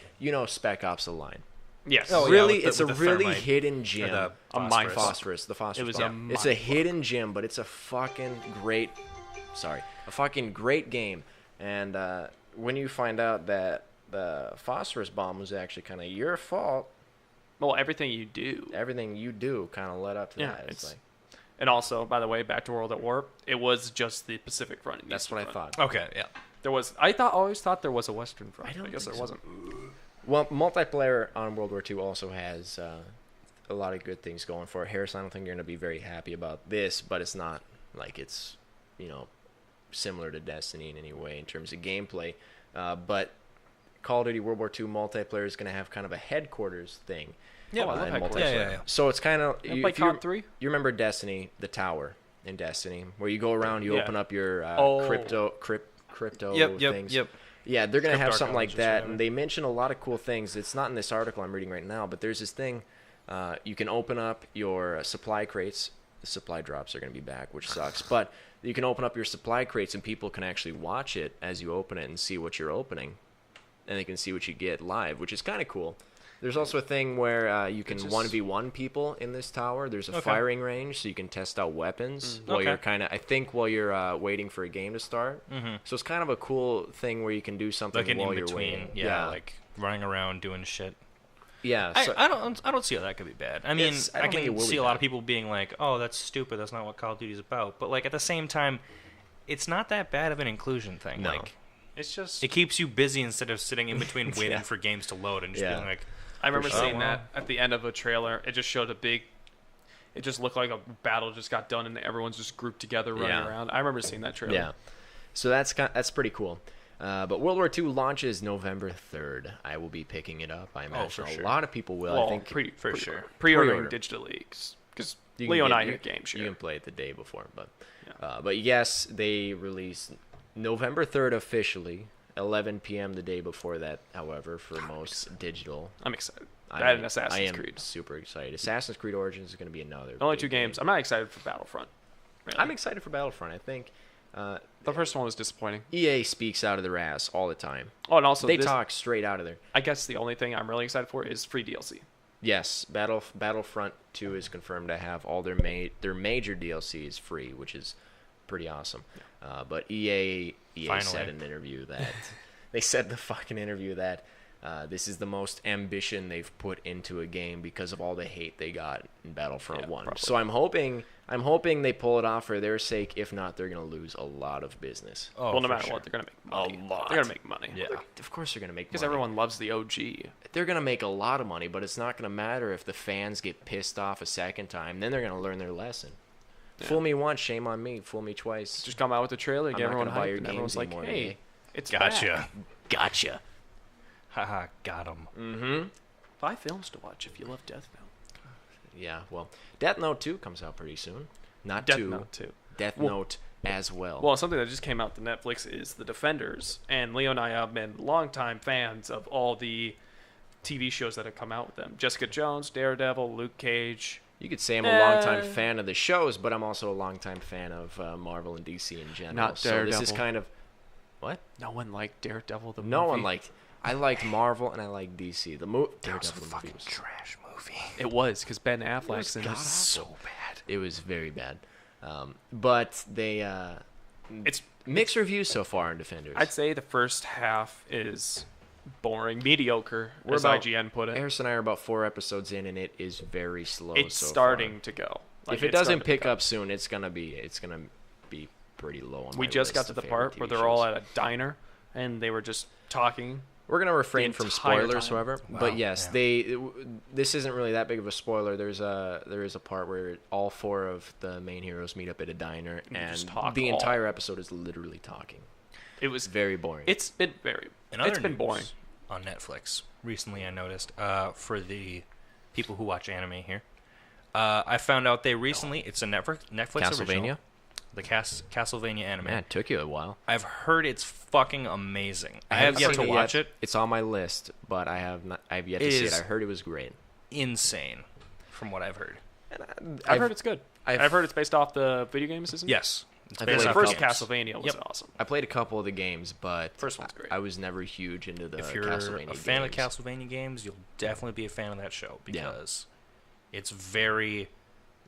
Spec Ops: The Line. Yes. Oh, yeah, Really, with the- it's a with the really thermite hidden gem. the A mind phosphorus. The phosphorus It was bomb. a It's a mind hidden gem, but it's a fucking great game. And when you find out that the phosphorus bomb was actually kind of your fault, Well, everything you do. everything you do kind of led up to Yeah, that. It's like, And also, by the way, back to World at War, it was just the Pacific Front. And that's Eastern what I Front. thought. Okay, yeah. There was. Always thought there was a Western Front. I don't guess think there so. wasn't. Well, multiplayer on World War II also has a lot of good things going for it. Harris, I don't think you're going to be very happy about this, but it's not like it's, similar to Destiny in any way in terms of gameplay. But Call of Duty World War II multiplayer is going to have kind of a headquarters thing. Yeah, I love in headquarters. multiplayer. Yeah. So it's kind of... You play COD 3? You remember Destiny, the tower in Destiny, where you go around, you Yeah. open up your Oh. crypto Yep. things. Yep. Yeah, they're going to have Crypto something like archaeologists, that, whatever. and they mention a lot of cool things. It's not in this article I'm reading right now, but there's this thing. You can open up your supply crates. The supply drops are going to be back, which sucks. But you can open up your supply crates, and people can actually watch it as you open it and see what you're opening. And they can see what you get live, which is kind of cool. There's also a thing where you can 1v1 people in this tower. There's a firing range, so you can test out weapons while you're while you're waiting for a game to start. Mm-hmm. So it's kind of a cool thing where you can do something Like an while in you're between, waiting. yeah, like running around doing shit. Yeah, so, I don't see how that could be bad. I mean, I I don't think it can will see be a lot bad. of people being like, "Oh, that's stupid. That's not what Call of Duty is about." But like at the same time, it's not that bad of an inclusion thing. No. Like It's just. it keeps you busy instead of sitting in between waiting Yeah. for games to load and just Yeah. being like, I remember sure. seeing Oh, that wow. at the end of a trailer. It just showed a big. It just looked like a battle just got done and everyone's just grouped together running Yeah. around. I remember seeing that trailer. yeah. So that's pretty cool. But World War II launches November 3rd. I will be picking it up. I imagine for sure. a lot of people will. Well, I think for sure. Pre-ordering Pre-order. digitally because you can Leo and get- I you- get game share. You can play it the day before, but Yeah. but yes, they release November 3rd officially. 11 p.m. the day before that, however, for most digital. I'm excited. I That am- and Assassin's I am Creed. super excited. Assassin's Creed Origins is going to be another. Only big 2 games. game. I'm not excited for Battlefront. Really. I'm excited for Battlefront. I think The first one was disappointing. EA speaks out of their ass all the time. Oh, and also They this, talk straight out of there. I guess the only thing I'm really excited for is free DLC. Yes, Battlefront 2 is confirmed to have all their major DLCs free, which is pretty awesome. But EA Finally. said in an interview that they said in the fucking interview that this is the most ambition they've put into a game because of all the hate they got in Battlefront Yeah, 1. probably. So I'm hoping they pull it off for their sake. If not, they're going to lose a lot of business. "Oh, Well, no for matter sure." what, they're gonna make money. lot. They're gonna make money. Yeah. Of course they're going to make Because money. everyone loves the OG. They're going to make a lot of money, but it's not going to matter if the fans get pissed off a second time. Then they're going to learn their lesson. Yeah. Fool me once, shame on me. Fool me twice. Just come out with the trailer, I'm get not everyone gonna buy hyped, your and everyone's games like, anymore, "Hey, EA. it's Gotcha. back." Gotcha. Haha, got him. Mm-hmm. 5 films to watch if you love Death Note. Yeah, well, Death Note 2 comes out pretty soon. Not Death 2. Note 2. Death Well- Note as well. Well, something that just came out to Netflix is The Defenders, and Leo and I have been longtime fans of all the TV shows that have come out with them. Jessica Jones, Daredevil, Luke Cage. you could say I'm a longtime fan of the shows, but I'm also a longtime fan of Marvel and DC in general. Not so this is Daredevil. kind of... What? No one liked Daredevil the movie. No one liked... I liked Marvel and I liked DC. The That was a Daredevil movie fucking was... trash movie. It was, because Ben Affleck's in it. So bad. It was very bad. But they... It's mixed reviews so far on Defenders. I'd say the first half is boring, mediocre, We're as about- IGN put it. Harris and I are about 4 episodes in, and it is very slow. It's so starting far. to go. If it doesn't pick up soon, it's gonna be pretty low on. We my just got list to of the favorite part TV where they're all shows. at a diner and they were just talking. We're gonna refrain the from entire spoilers, time. however. Wow, But yes, yeah. this isn't really that big of a spoiler. There is a part where all 4 of the main heroes meet up at a diner, And and just talk the all- entire episode is literally talking. It was. It's very boring. It's been very. In other It's been news, boring. on Netflix recently. I noticed for the people who watch anime here, I found out they recently it's a Netflix Castlevania. original, the Castlevania anime. Man, it took you a while. I've heard it's fucking amazing. I have haven't yet to seen it watch yet. it. It's on my list, but I have yet to It see it. is- I heard it was great. Insane, from what I've heard. I've heard it's good. I've- I've heard it's based off the video games, isn't it? Yes, it's I've based played The off first games. Castlevania was Yep. awesome. I played a couple of the games, but First one's great. I was never huge into the If you're Castlevania a fan games. of Castlevania games, you'll definitely be a fan of that show because it's very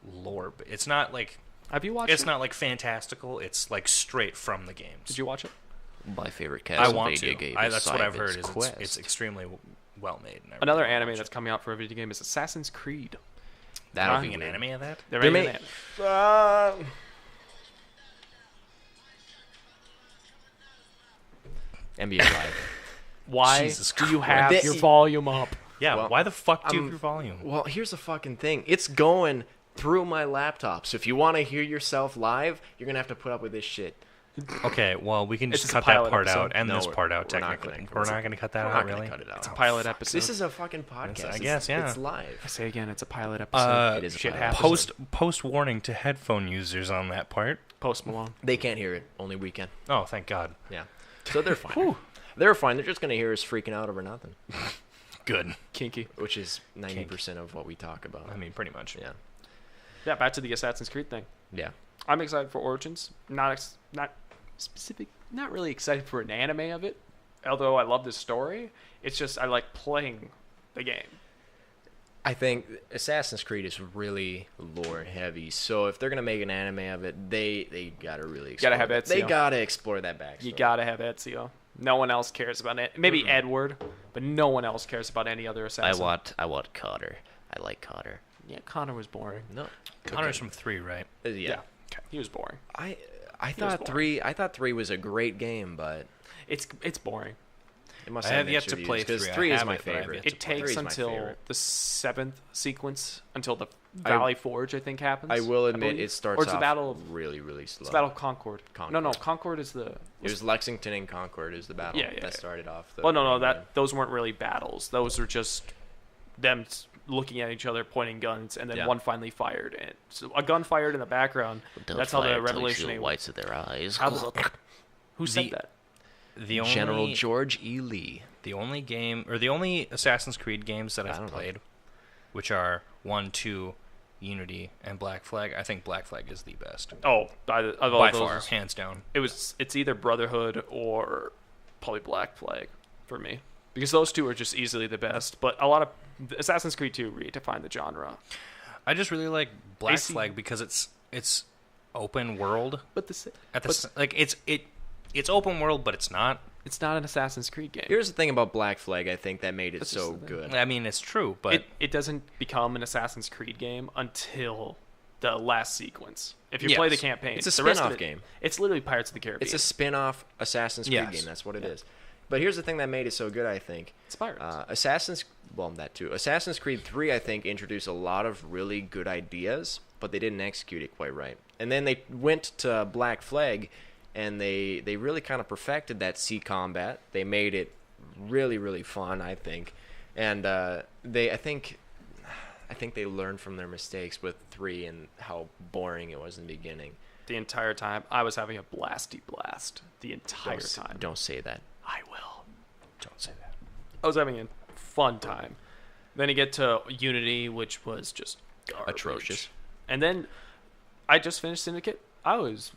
lore. It's not like Have you watched it's it? not like fantastical. It's like straight from the games. Did you watch it? My favorite I want Castlevania to. game. That's what I've heard. Simon's Is Quest. it's extremely well made. And I Another really wanna anime watch that's it. coming out for a video game is Assassin's Creed. That'll Making be an weird. anime of that. They're They're making an ma- anime. NBA Live. Why Jesus do you Christ. have They- your volume up? Yeah. Well, why the fuck do you I'm- have your volume? Well, here's the fucking thing. It's going through my laptop. So if you want to hear yourself live, you're gonna have to put up with this shit. Okay. Well, we can It's just just a cut that pilot part episode. out and No, this part out. we're not Technically, gonna- we're not going to cut that We're out. not gonna Really? cut it out. It's a pilot episode. This is a fucking podcast. I guess, yeah. It's live. I say again, it's a pilot episode. It is a Shit pilot happens. Post warning to headphone users on that part. Post Malone. They can't hear it. Only we can. Oh, thank God. Yeah. So they're fine. They're fine. They're just gonna hear us freaking out over nothing, Good. Kinky. which is 90% of what we talk about. I mean, pretty much. Yeah. Yeah, back to the Assassin's Creed thing. Yeah. I'm excited for Origins. Not specific. Not really excited for an anime of it. Although I love the story, it's just I like playing the game. I think Assassin's Creed is really lore heavy, so if they're gonna make an anime of it, they gotta really explore Gotta have that. They Ezio. gotta explore that backstory. You gotta have Ezio. No one else cares about it. Maybe Edward, but no one else cares about any other assassin. I want Cotter. I like Cotter. Yeah, Connor was boring. No. Connor's from 3, right? Yeah. He was boring. I thought three was a great game, but It's boring. it must I have yet mixed to reviews, play 'cause 3. I 3 is have my it, but I have favorite. yet It to play. takes 3 is my until favorite. the 7th sequence until the Valley Forge, I think, happens. I will admit believe. it starts Or it's off the Battle of really, really slow. It's the Battle of Concord. No, Concord. Concord is the. It was Lexington and Concord is the battle Yeah, yeah, that yeah. started off. The Well, no, main game. those weren't really battles. Those were just them looking at each other, pointing guns, and then Yeah. one finally fired. And so a gun fired in the background. That's how the revolutionary. whites of their eyes. Who said that? The only General George E. Lee. the only game or the only Assassin's Creed games that I I've don't know. played, which are 1, 2, Unity, and Black Flag. I think Black Flag is the best Oh, of all by those, far, hands down. It's either Brotherhood or probably Black Flag for me, because those two are just easily the best. But a lot of Assassin's Creed 2 redefined the genre. I just really like Black AC. Flag because it's open world. But the At the like it's open world, but it's not. it's not an Assassin's Creed game. Here's the thing about Black Flag. I think that made it That's so just the good. I mean, it's true, but It doesn't become an Assassin's Creed game until the last sequence. If you Yes. play the campaign, It's a the rest of spin-off it- game. It's literally Pirates of the Caribbean. It's a spin-off Assassin's Creed Yes. game. That's what it is. But here's the thing that made it so good, I think. It's Pirates. That too. Assassin's Creed 3, I think, introduced a lot of really good ideas, but they didn't execute it quite right. And then they went to Black Flag, and they really kind of perfected that sea combat. They made it really, really fun, I think. And I think they learned from their mistakes with 3 and how boring it was in the beginning. The entire time, I was having a blasty blast. The entire time. Don't say that. I will. don't say that. I was having a fun time. Then you get to Unity, which was just garbage. Atrocious. And then I just finished Syndicate. It was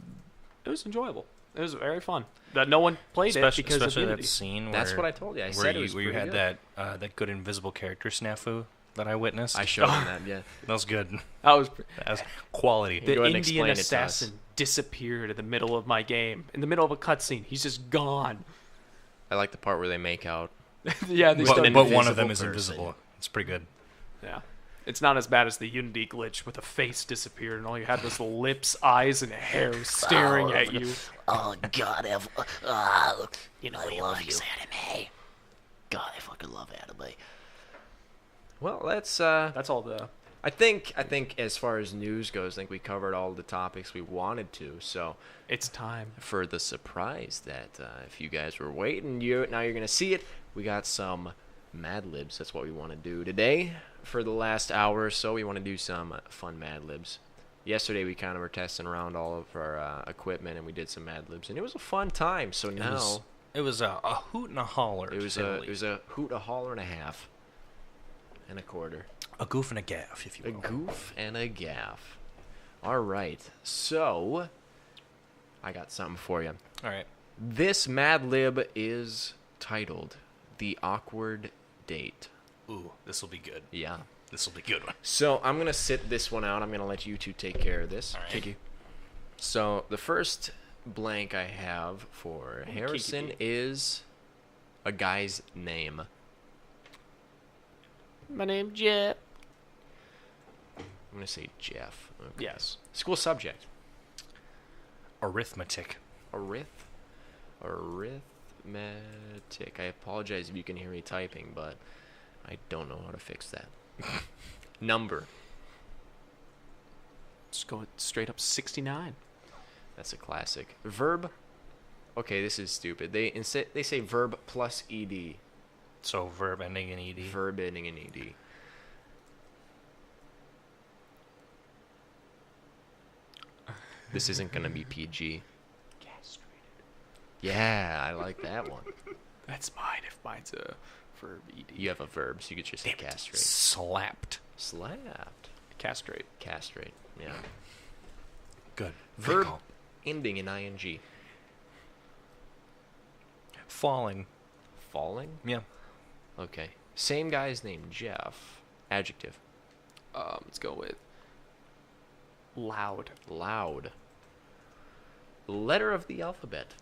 enjoyable. It was very fun. That no one played it because of Especially Unity. that scene That's where, what I told you. I where said it you, was where you pretty had good. that good invisible character snafu that I witnessed. I showed him that, yeah. That was good. That was That was quality. the Go ahead and Indian explain it to us. assassin disappeared in the middle of my game. In the middle of a cutscene, he's just gone. I like the part where they make out. Yeah, they but started. but one of them is person. invisible. It's pretty good. Yeah. It's not as bad as the Unity glitch with the face disappeared and all you had was lips, eyes, and hair staring at you. Oh God, you know he likes anime. God, I fucking love anime. Well, that's That's all the. I think as far as news goes, I think we covered all the topics we wanted to. So It's time. for the surprise that if you guys were waiting, now you're gonna see it. We got some Mad Libs. That's what we want to do today. For the last hour or so, we want to do some fun Mad Libs. Yesterday we kind of were testing around all of our equipment and we did some Mad Libs, and it was a fun time. So now It was a hoot and a holler. it was to say the a least. hoot, a holler, and a half, and a quarter. a goof and a gaff, if A you will. goof and a gaff. All right, so I got something for you. All right. This Mad Lib is titled "The Awkward Date." Ooh, this will be good. Yeah. This will be a good one. So I'm gonna sit this one out. I'm gonna let you two take care of this. All right. Thank you. So the first blank I have for Harrison is a guy's name. My name Jeff. I'm going to say Jeff. Okay. Yes. School subject. Arithmetic. Arithmetic. I apologize if you can hear me typing, but I don't know how to fix that. Number. Just go straight up 69. That's a classic. Verb. Okay, this is stupid. They say verb plus ed. So verb ending in ed. Verb ending in ed. This isn't gonna be PG. Castrated. Yeah, I like that one. That's mine if mine's a verb ed. You have a verb, so you could just say castrate. Slapped. Slapped. Castrate. Castrate. Yeah. Good. Verb Good call. ending in ing. Falling. Falling. Yeah. Okay. Same guy's name, Jeff. Adjective. Let's go with loud. Loud. Letter of the alphabet.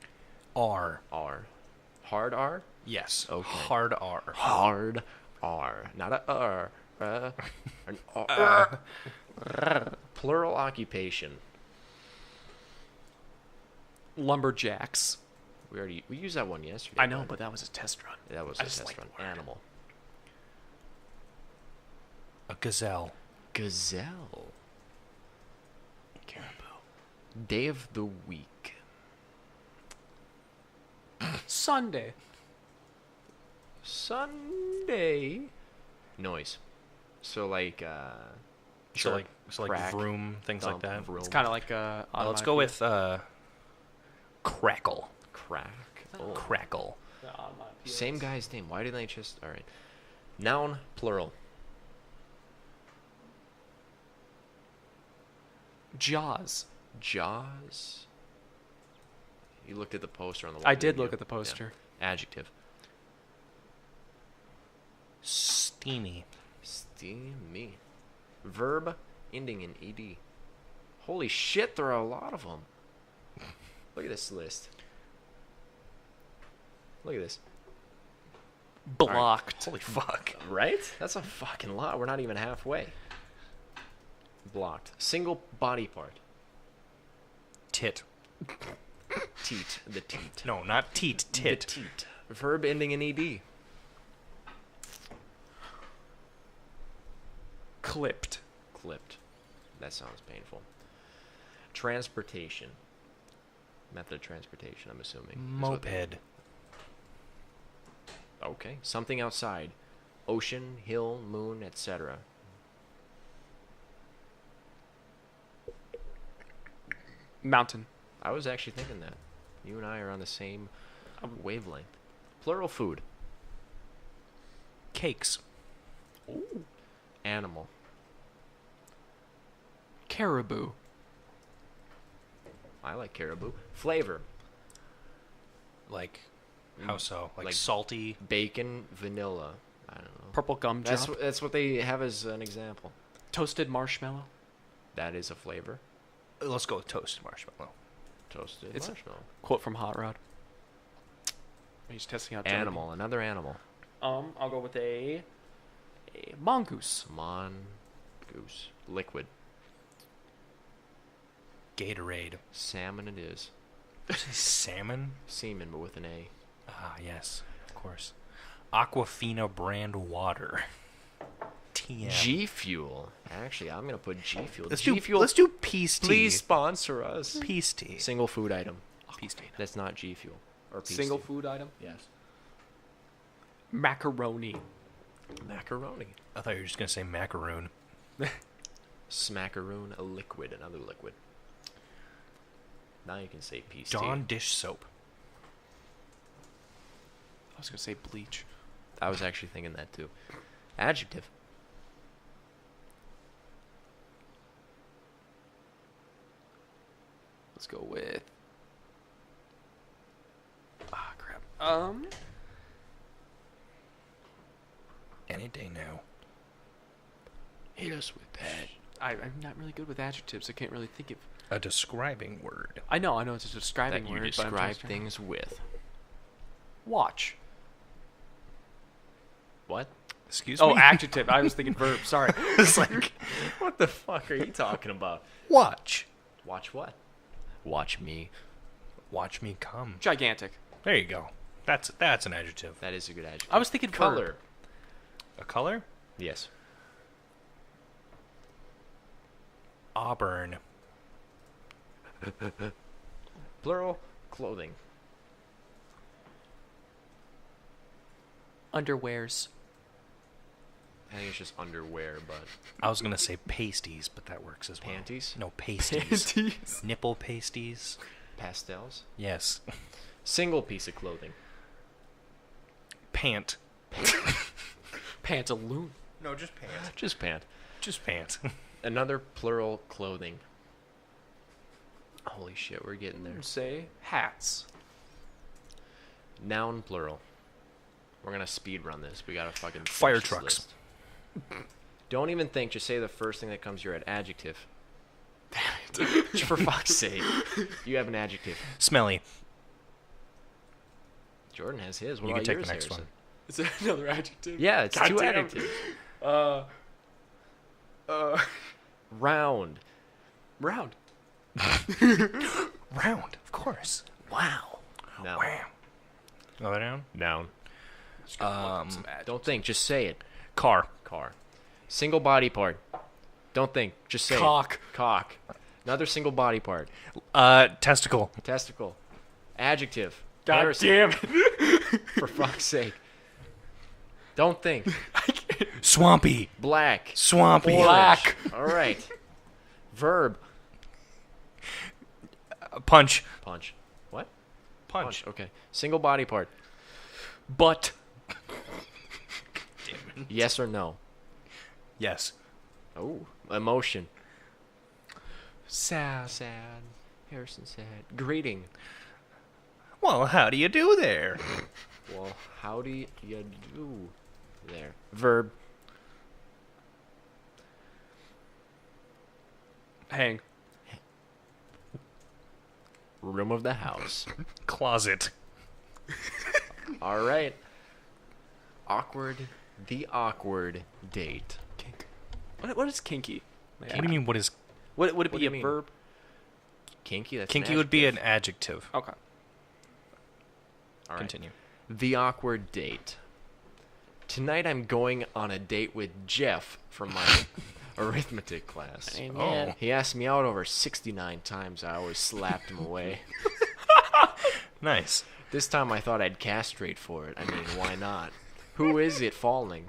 R. R. Hard R? Yes. Okay. Hard R. Hard R. Not a R. An R. Plural occupation. Lumberjacks. We used that one yesterday. I know, but that was a test run. That was I a just test like run. the word. Animal. A gazelle. Gazelle. Caribou. Day of the week. Sunday. Sunday. Noise. So like So chirp, like crack, vroom, things thump, like that. vroom, It's kind of like Let's go with crackle. crack. Oh. Crackle. Same guy's name. Why didn't I just... All right. Noun, plural. Jaws. Jaws. You looked at the poster on the wall. I did didn't look you? at the poster. Yeah. Adjective. Steamy. Steamy. Verb ending in ed. Holy shit, there are a lot of them. Look at this list. Look at this. Blocked. Holy fuck. Right? That's a fucking lot. We're not even halfway. Blocked. Single body part. Tit. Teat. The teat. No, not teat. Tit. The teat. Verb ending in ed. Clipped. Clipped. That sounds painful. Transportation. Method of transportation, I'm assuming. is what they- Moped. Okay. Something outside. Ocean, hill, moon, etc. Mountain. I was actually thinking that. You and I are on the same wavelength. Plural food. Cakes. Ooh. Animal. Caribou. I like caribou. Flavor. Like, how so? Like, like salty. Bacon, vanilla. I don't know. Purple gumdrop. That's what they have as an example. Toasted marshmallow. That is a flavor. Let's go with toasted marshmallow. Toasted It's a- marshmallow. Quote from Hot Rod. He's testing out Johnny. Animal. Another animal. I'll go with a mongoose. Mongoose. Liquid. Gatorade. Salmon it is. Salmon? Semen, but with an A. Ah, yes, of course. Aquafina brand water. TM. G Fuel. Actually, I'm gonna put G Fuel. Let's G do, Fuel. let's do peace tea. Please sponsor us. Peace tea. Single food item. Peace tea. That's not G Fuel or peace Single tea. food item. Yes. Macaroni. Macaroni. I thought you were just going to say macaroon. Smackaroon, a liquid, another liquid. Now you can say peace Dawn tea. dish soap. I was gonna say bleach. I was actually thinking that too. Adjective. Let's go with. Ah, crap. Any day now. Hit us with that. I'm not really good with adjectives. I can't really think of. A describing word. I know it's a describing That you word. but I'm describe just trying- things with. Watch. What? Excuse me? Oh, adjective. I was thinking verb. Sorry. It's like, what the fuck are you talking about? Watch. Watch what? Watch me. Watch me come. Gigantic. There you go. That's an adjective. That is a good adjective. I was thinking color. verb. A color? Yes. Auburn. Plural, clothing. Underwears. I think it's just underwear, but I was gonna say pasties, but that works as well. panties, No, pasties. Panties. Nipple pasties. pastels. Yes. Single piece of clothing. Pant. Pantaloon. No, just pant. Just pant. Just pant. Another plural, clothing. Holy shit, we're getting there. Say hats. Noun, plural. We're gonna speed run this. We gotta fucking finish Fire this trucks. list. Don't even think. Just say the first thing that comes to your head. Adjective. For fuck's sake. You have an adjective. Smelly. Jordan has his. What You about can take yours, the next Harrison? one. Is there another adjective? Yeah, it's God two damn. adjectives. Round. Round. Round, of course. Wow. No. Wow. Another noun? Noun. Just gonna look up some adjectives. Don't think. Just say it. Car. Car. Single body part. Don't think. Just say Cock. it. Cock. Another single body part. Testicle. Testicle. Adjective. God Harrison, damn it. for fuck's sake. Don't think. Swampy. Black. Swampy. Black. All right. Verb. Punch. Punch. What? Punch. Okay. Single body part. Butt. Yes or no? Yes. Oh. Emotion. Sad. Sad. Harrison sad. Greeting. Well, how do you do there? Well, how do you do there? Verb. Hang. Room of the house. Closet. All right. Awkward. The awkward date. Kink. What is kinky? What do you mean, what is... Would it What do be you a mean? verb? Kinky? That's Kinky an would be adjective. an adjective. Okay. All right. Continue. The awkward date. Tonight I'm going on a date with Jeff from my arithmetic class. Oh. He asked me out over 69 times. I always slapped him away. Nice. This time I thought I'd castrate for it. I mean, why not? Who is it falling?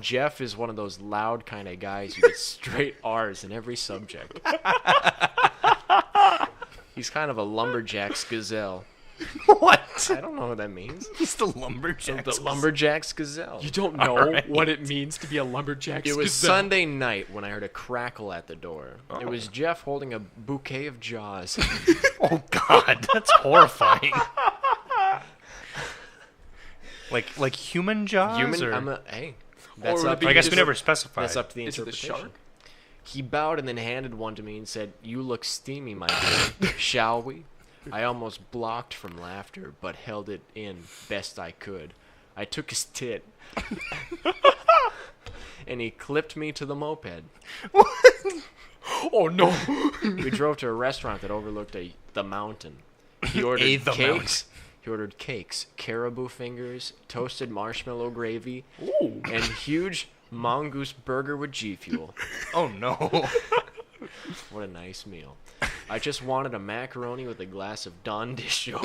Jeff is one of those loud kind of guys who gets straight R's in every subject. He's kind of a lumberjack's gazelle. What? I don't know what that means. He's the lumberjack. The lumberjack's gazelle. You don't know Alright. what it means to be a lumberjack. It was Sunday night when I heard a crackle at the door. It was Jeff holding a bouquet of jaws. Oh, God. That's horrifying. like human jaws? Human. Or? Hey, that's would up. it be I guess we just- never specified. That's up to the Is it the interpretation. shark? He bowed and then handed one to me and said, "You look steamy, my dear. Shall we?" I almost blocked from laughter, but held it in best I could. I took his tit, and he clipped me to the moped. Oh no! We drove to a restaurant that overlooked the mountain. He ordered the cakes. He ordered cakes, caribou fingers, toasted marshmallow gravy, Ooh. and huge mongoose burger with G Fuel. Oh, no. What a nice meal. I just wanted a macaroni with a glass of Don Disho.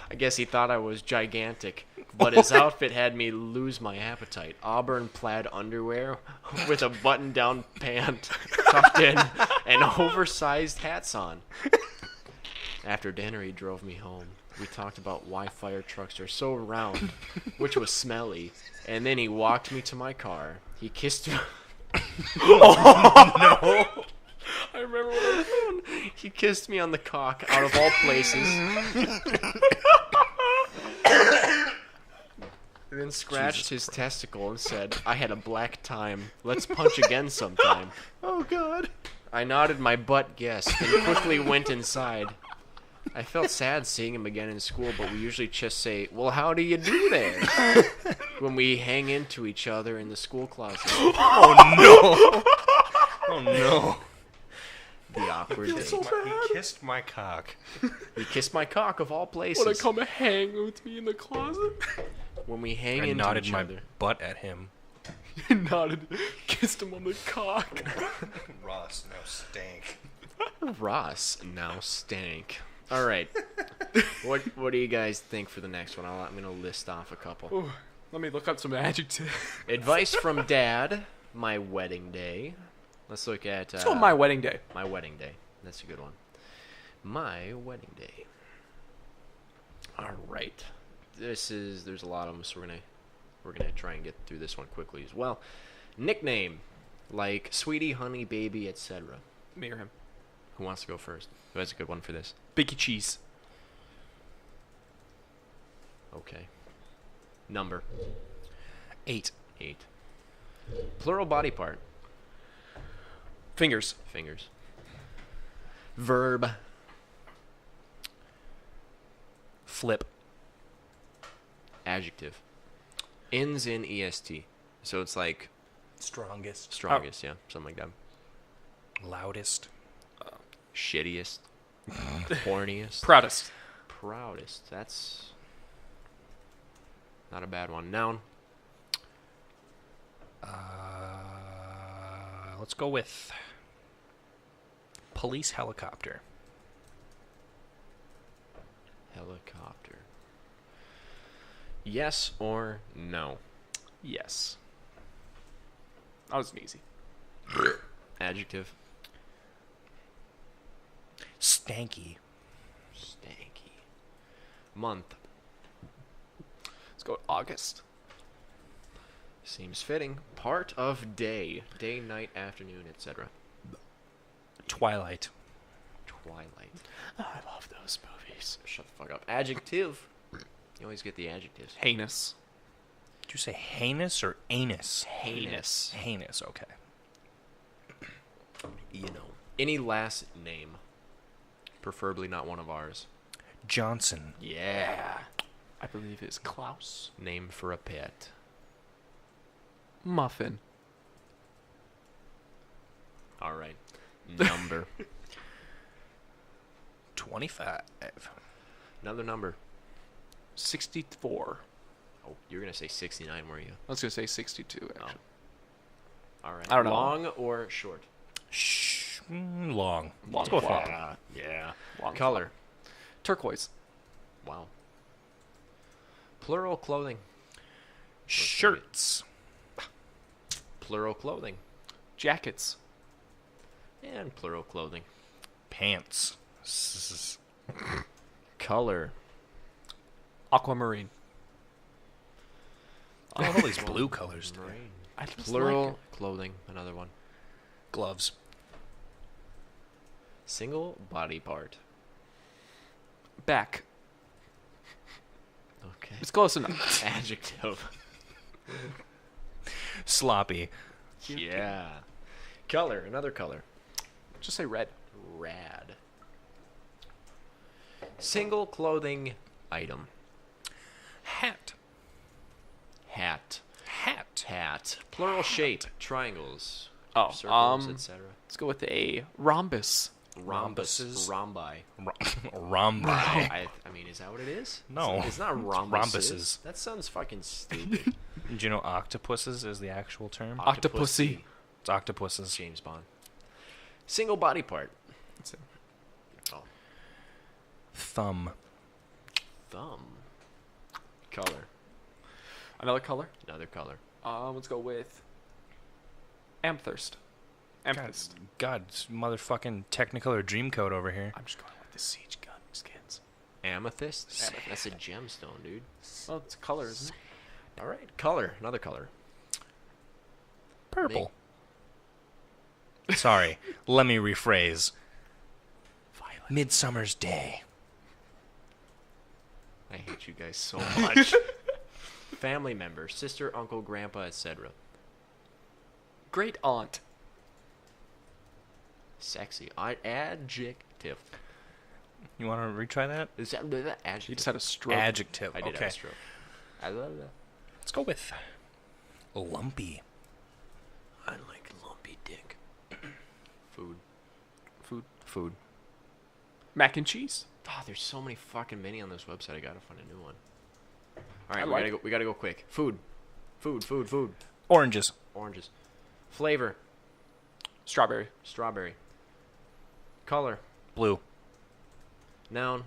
I guess he thought I was gigantic, but his outfit had me lose my appetite. Auburn plaid underwear with a button-down pant tucked in and oversized hats on. After dinner, he drove me home. We talked about why fire trucks are so round, which was smelly, and then he walked me to my car. He kissed me. I remember what I was doing. He kissed me on the cock, out of all places. then scratched his testicle and said, "I had a black time. Let's punch again sometime." Oh God. I nodded my butt yes and quickly went inside. I felt sad seeing him again in school, but we usually just say, "Well, how do you do there?" when we hang into each other in the school closet. Oh no. The awkward day. He kissed my cock. He kissed my cock of all places. Wanna come hang with me in the closet? When we hang I into nodded each my other. butt at him. Nodded, kissed him on the cock. Ross now stank. Ross now stank. All right. What do you guys think for the next one? I'm gonna list off a couple. Ooh, let me look up some adjectives. Advice from Dad. My wedding day. Let's look at. Let's go with my wedding day. My wedding day. That's a good one. My wedding day. All right. There's a lot of them, so we're gonna try and get through this one quickly as well. Nickname, like sweetie, honey, baby, etc. Me or him. Who wants to go first? Who has a good one for this? Biggie Cheese. Okay. Number 8. 8. Plural body part. Fingers. Fingers. Verb. Flip. Adjective. Ends in est. So it's like Strongest. strongest, yeah, something like that. Loudest. Shittiest. Horniest. Proudest. Proudest. That's not a bad one. Noun. Let's go with police helicopter. Helicopter. Yes or no? Yes. That was easy. Adjective. Stanky. Stanky. Month. Let's go with August. Seems fitting. Part of day. Day, night, afternoon, etc. Twilight. Twilight. Oh, I love those movies. Shut the fuck up. Adjective. You always get the adjectives. Heinous. Did you say heinous or anus? Heinous. Heinous, okay. You know. Any last name. Preferably not one of ours. Johnson. Yeah. I believe it's Klaus. Name for a pet. Muffin. All right. Number. 25. Another number. 64. Oh, you were going to say 69, were you? I was going to say 62, actually. All right. I don't know. Long or short? Long. Let's go with long. Yeah. Long Color. Turquoise. Wow. Plural clothing. Shirts. Plural clothing. Jackets. And plural clothing. Pants. Color. Aquamarine. Oh, all these blue colors. Today. Marine. I just Plural like it. clothing. Another one. Gloves. Single body part. Back. Okay. It's close enough. Adjective. Sloppy. Yeah. Color. Another color. Just say red. Rad. Single clothing item. Hat. Hat. Hat. Hat. Plural shape. Triangles. Oh, Circles, etc. let's go with a rhombus. Rhombuses. Rhombi. Rhombi. I mean, is that what it is? No. It's not rhombuses. rhombuses. That sounds fucking stupid. Do you know octopuses is the actual term? Octopussy. It's octopuses. James Bond. Single body part. That's it. Oh. Thumb. Thumb. Color. Another color. Another color. Let's go with amethyst. Amethyst. God, it's motherfucking Technicolor Dreamcoat over here. I'm just going with the siege gun skins. Amethyst? That's a gemstone, dude. Well, it's a color, isn't it? All right. Color. Another color. Purple. Sorry, let me rephrase. Violet. Midsummer's Day. I hate you guys so much. family member, sister, uncle, grandpa, etc. Great aunt. Sexy. Adjective. You want to retry that? Is that You adjective? just had a stroke. Adjective. I did Okay. have a stroke. I love that. Let's go with lumpy. I like lumpy dick. Food. Food. Mac and cheese. Oh, there's so many fucking many on this website. I gotta find a new one. All I right, like we gotta go quick. Food. Oranges. Oranges. Flavor. Strawberry. Strawberry. Color. Blue. Noun.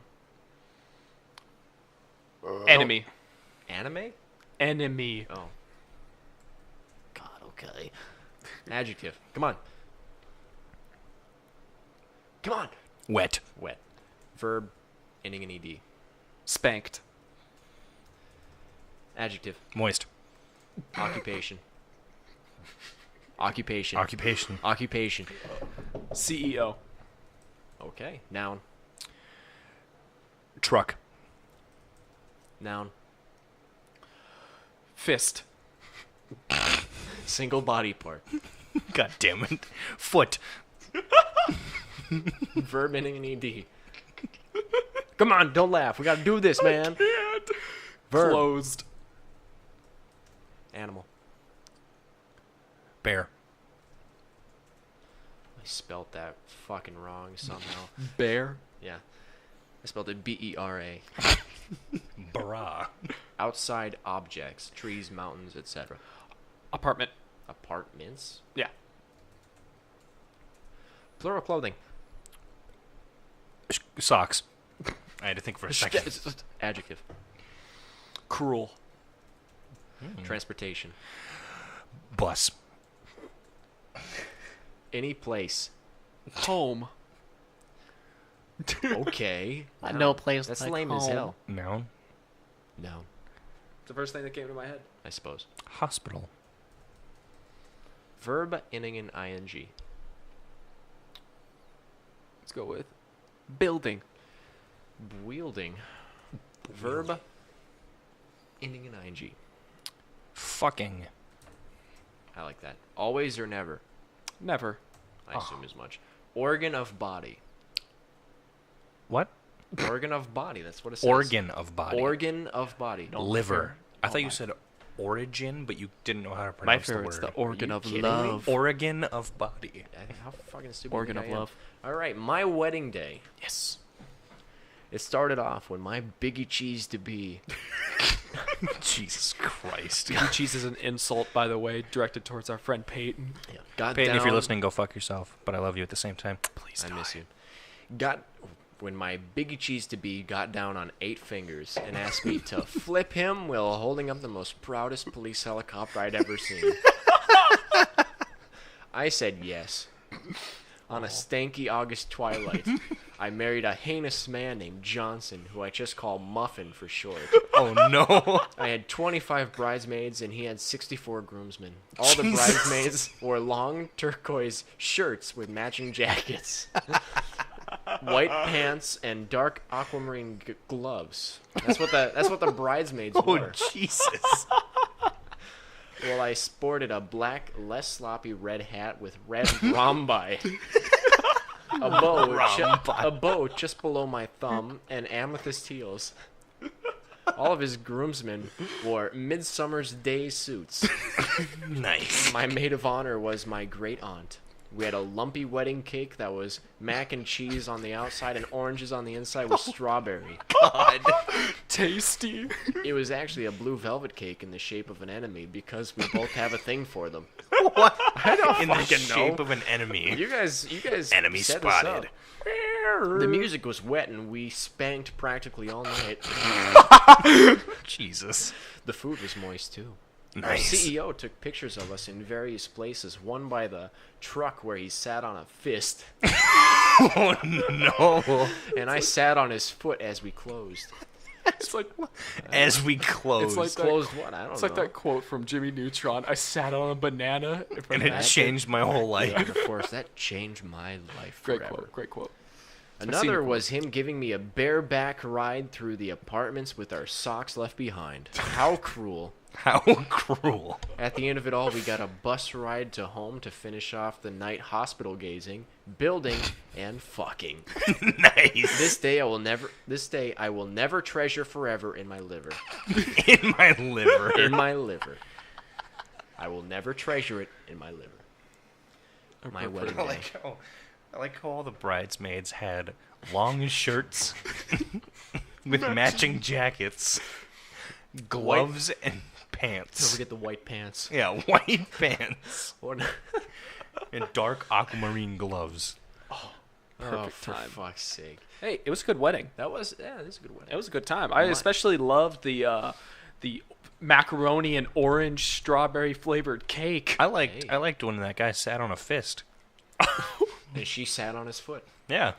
Enemy. Anime. Enemy. Oh. God, okay. Adjective. Come on. Come on. Wet. Wet. Verb. Ending in ed. Spanked. Adjective. Moist. Occupation. Occupation. Occupation. Occupation. CEO. Okay. Noun. Truck. Noun. Fist. Single body part. God damn it. Foot. Verb ending in ed. Come on, don't laugh. We gotta do this, man. Verb. Closed. Animal. Bear. I spelt that fucking wrong somehow. Bear. Yeah. I spelled it B-E-R-A. Bra. Outside objects. Trees, mountains, etc. Apartment. Apartments. Yeah. Plural clothing. Socks. I had to think for a second. Adjective. Cruel. Transportation. Bus. Any place. Home. Okay. No place That's like lame as home. hell. Noun. No, It's the first thing that came to my head. I suppose. Hospital. Verb ending in ing. Let's go with building. Wielding. Verb ending in ing. Fucking. I like that. Always or never. Never. I assume as much. Organ of body. What? Organ of body. That's what it says. Organ of body. Organ of body. Liver. I thought Oh you my. said origin, but you didn't know how to My pronounce the favorite's word. the organ you of kidding me? love. Organ of body. How fucking stupid Organ do of you think I am? love. All right, my wedding day. Yes. It started off when my biggie cheese to be. Jesus Christ. Blue cheese is an insult, by the way, directed towards our friend Peyton. Got Peyton, down, if you're listening, go fuck yourself. But I love you at the same time. Please I miss you. Got when my biggie cheese to be got down on 8 fingers and asked me to flip him while holding up the most proudest police helicopter I'd ever seen. I said yes. On a stanky August twilight, I married a heinous man named Johnson, who I just call Muffin for short. Oh, no. I had 25 bridesmaids, and he had 64 groomsmen. All the bridesmaids wore long turquoise shirts with matching jackets, white pants, and dark aquamarine gloves. That's what the bridesmaids Oh, wore. Jesus. Well, I sported a black, less sloppy red hat with red rhombi. A bow just below my thumb, and amethyst heels. All of his groomsmen wore Midsummer's Day suits. Nice. My maid of honor was my great aunt. We had a lumpy wedding cake that was mac and cheese on the outside and oranges on the inside with strawberry. God. Tasty. It was actually a blue velvet cake in the shape of an enemy because we both have a thing for them. What? I don't In the fucking shape know. of an enemy. You guys Enemy set spotted. This up. The music was wet and we spanked practically all night. Jesus. The food was moist too. Our Nice. CEO took pictures of us in various places, one by the truck where he sat on a fist, Oh, no. and I sat on his foot as we closed. It's like As we close. It's like that- Closed what? I don't it's know. like that quote from Jimmy Neutron. I sat on a banana. and it changed my whole life. And of course, that changed my life Great forever. quote. Great quote. Another was him giving me a bareback ride through the apartments with our socks left behind. How cruel. How cruel. At the end of it all, we got a bus ride to home to finish off the night hospital gazing, building, and fucking. Nice. This day I will never treasure forever in my liver. In my liver. In my liver. I will never treasure it in my liver. My wedding day. I like how all the bridesmaids had long shirts with matching jackets, gloves, and pants. Don't forget the white pants. Yeah, white pants. What? And dark aquamarine gloves. Perfect for fuck's sake. Hey, it was a good wedding. That was a good wedding. It was a good time. I especially loved the macaroni and orange strawberry flavored cake. I liked when that guy sat on a fist. And she sat on his foot. Yeah.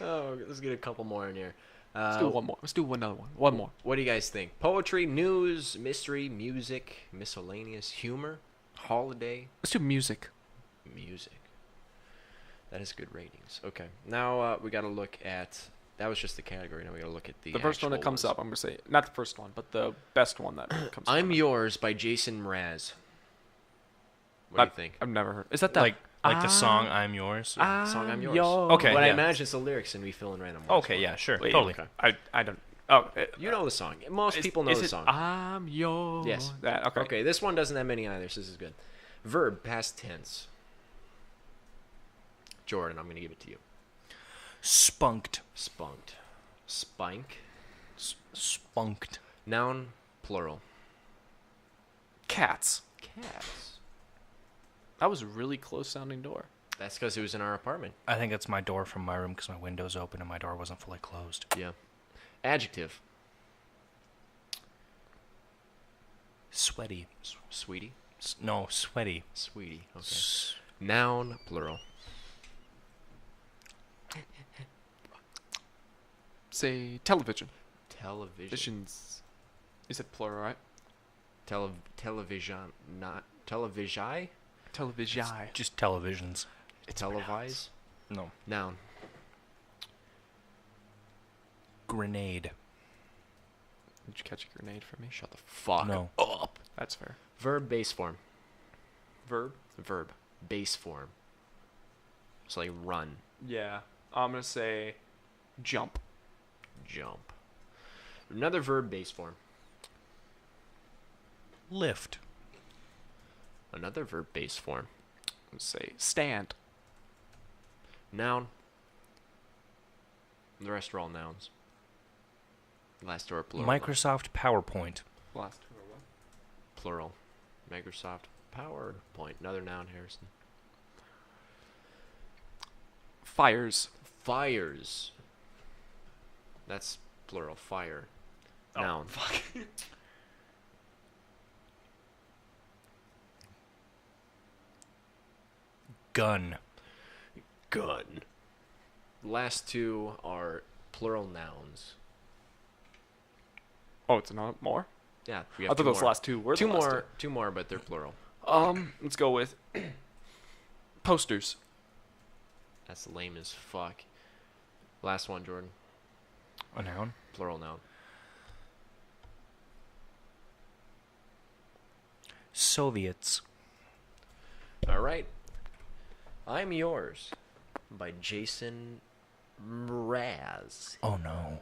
Oh, let's get a couple more in here. Let's do one more. Let's do another one. One more. What do you guys think? Poetry, news, mystery, music, miscellaneous, humor, holiday, Let's do music. music. That is good ratings. Okay. Now we got to look at... That was just the category. Now we got to look at the The first one that actual comes ones. up, I'm going to say, not the first one, but the best one that comes up. I'm Yours by Jason Mraz. What do you think? I've never heard. Is that the... Like the song "I'm Yours." The song I'm Yours. Okay, But I yeah. imagine it's the lyrics and we fill in random words. Okay, yeah, sure, Wait, totally. Okay. I don't... Oh, You know the song. Most people know is the it song. I'm yours. Yes. That, okay. Okay, this one doesn't have many either, so this is good. Verb, past tense. Jordan, I'm going to give it to you. Spunked. Spunked. Spink. Spunked. Noun, plural. Cats. Cats. That was a really close sounding door. That's because it was in our apartment. I think it's my door from my room because my window's open and my door wasn't fully closed. Yeah. Adjective. Sweaty. Sweetie. No, sweaty. Sweetie. Okay. Noun, plural. Say television. Television. Visions. You said plural, right? Television. Not... Televisi? Television. Just televisions. Televise? No. Noun. Grenade. Did you catch a grenade for me? Shut the fuck No. up. That's fair. Verb, base form. Verb? Verb. Base form. So like run. Yeah. I'm going to say jump. Jump. Another verb, base form. Lift. Another verb, base form. I'm going to say stand. Noun. The rest are all nouns. Last two are plural. Microsoft PowerPoint. Last two are what? Plural. Microsoft PowerPoint. Another noun, Harrison. Fires. Fires. That's plural. Fire. Noun. Fuck. Gun. Gun. Last two are plural nouns. Oh, it's not more? Yeah, we I have thought two those more. last two were Two the last more. Two more, but they're plural. Let's go with posters. That's lame as fuck. Last one, Jordan. A noun. Plural noun. Soviets. All right. I'm Yours by Jason Mraz. Oh no.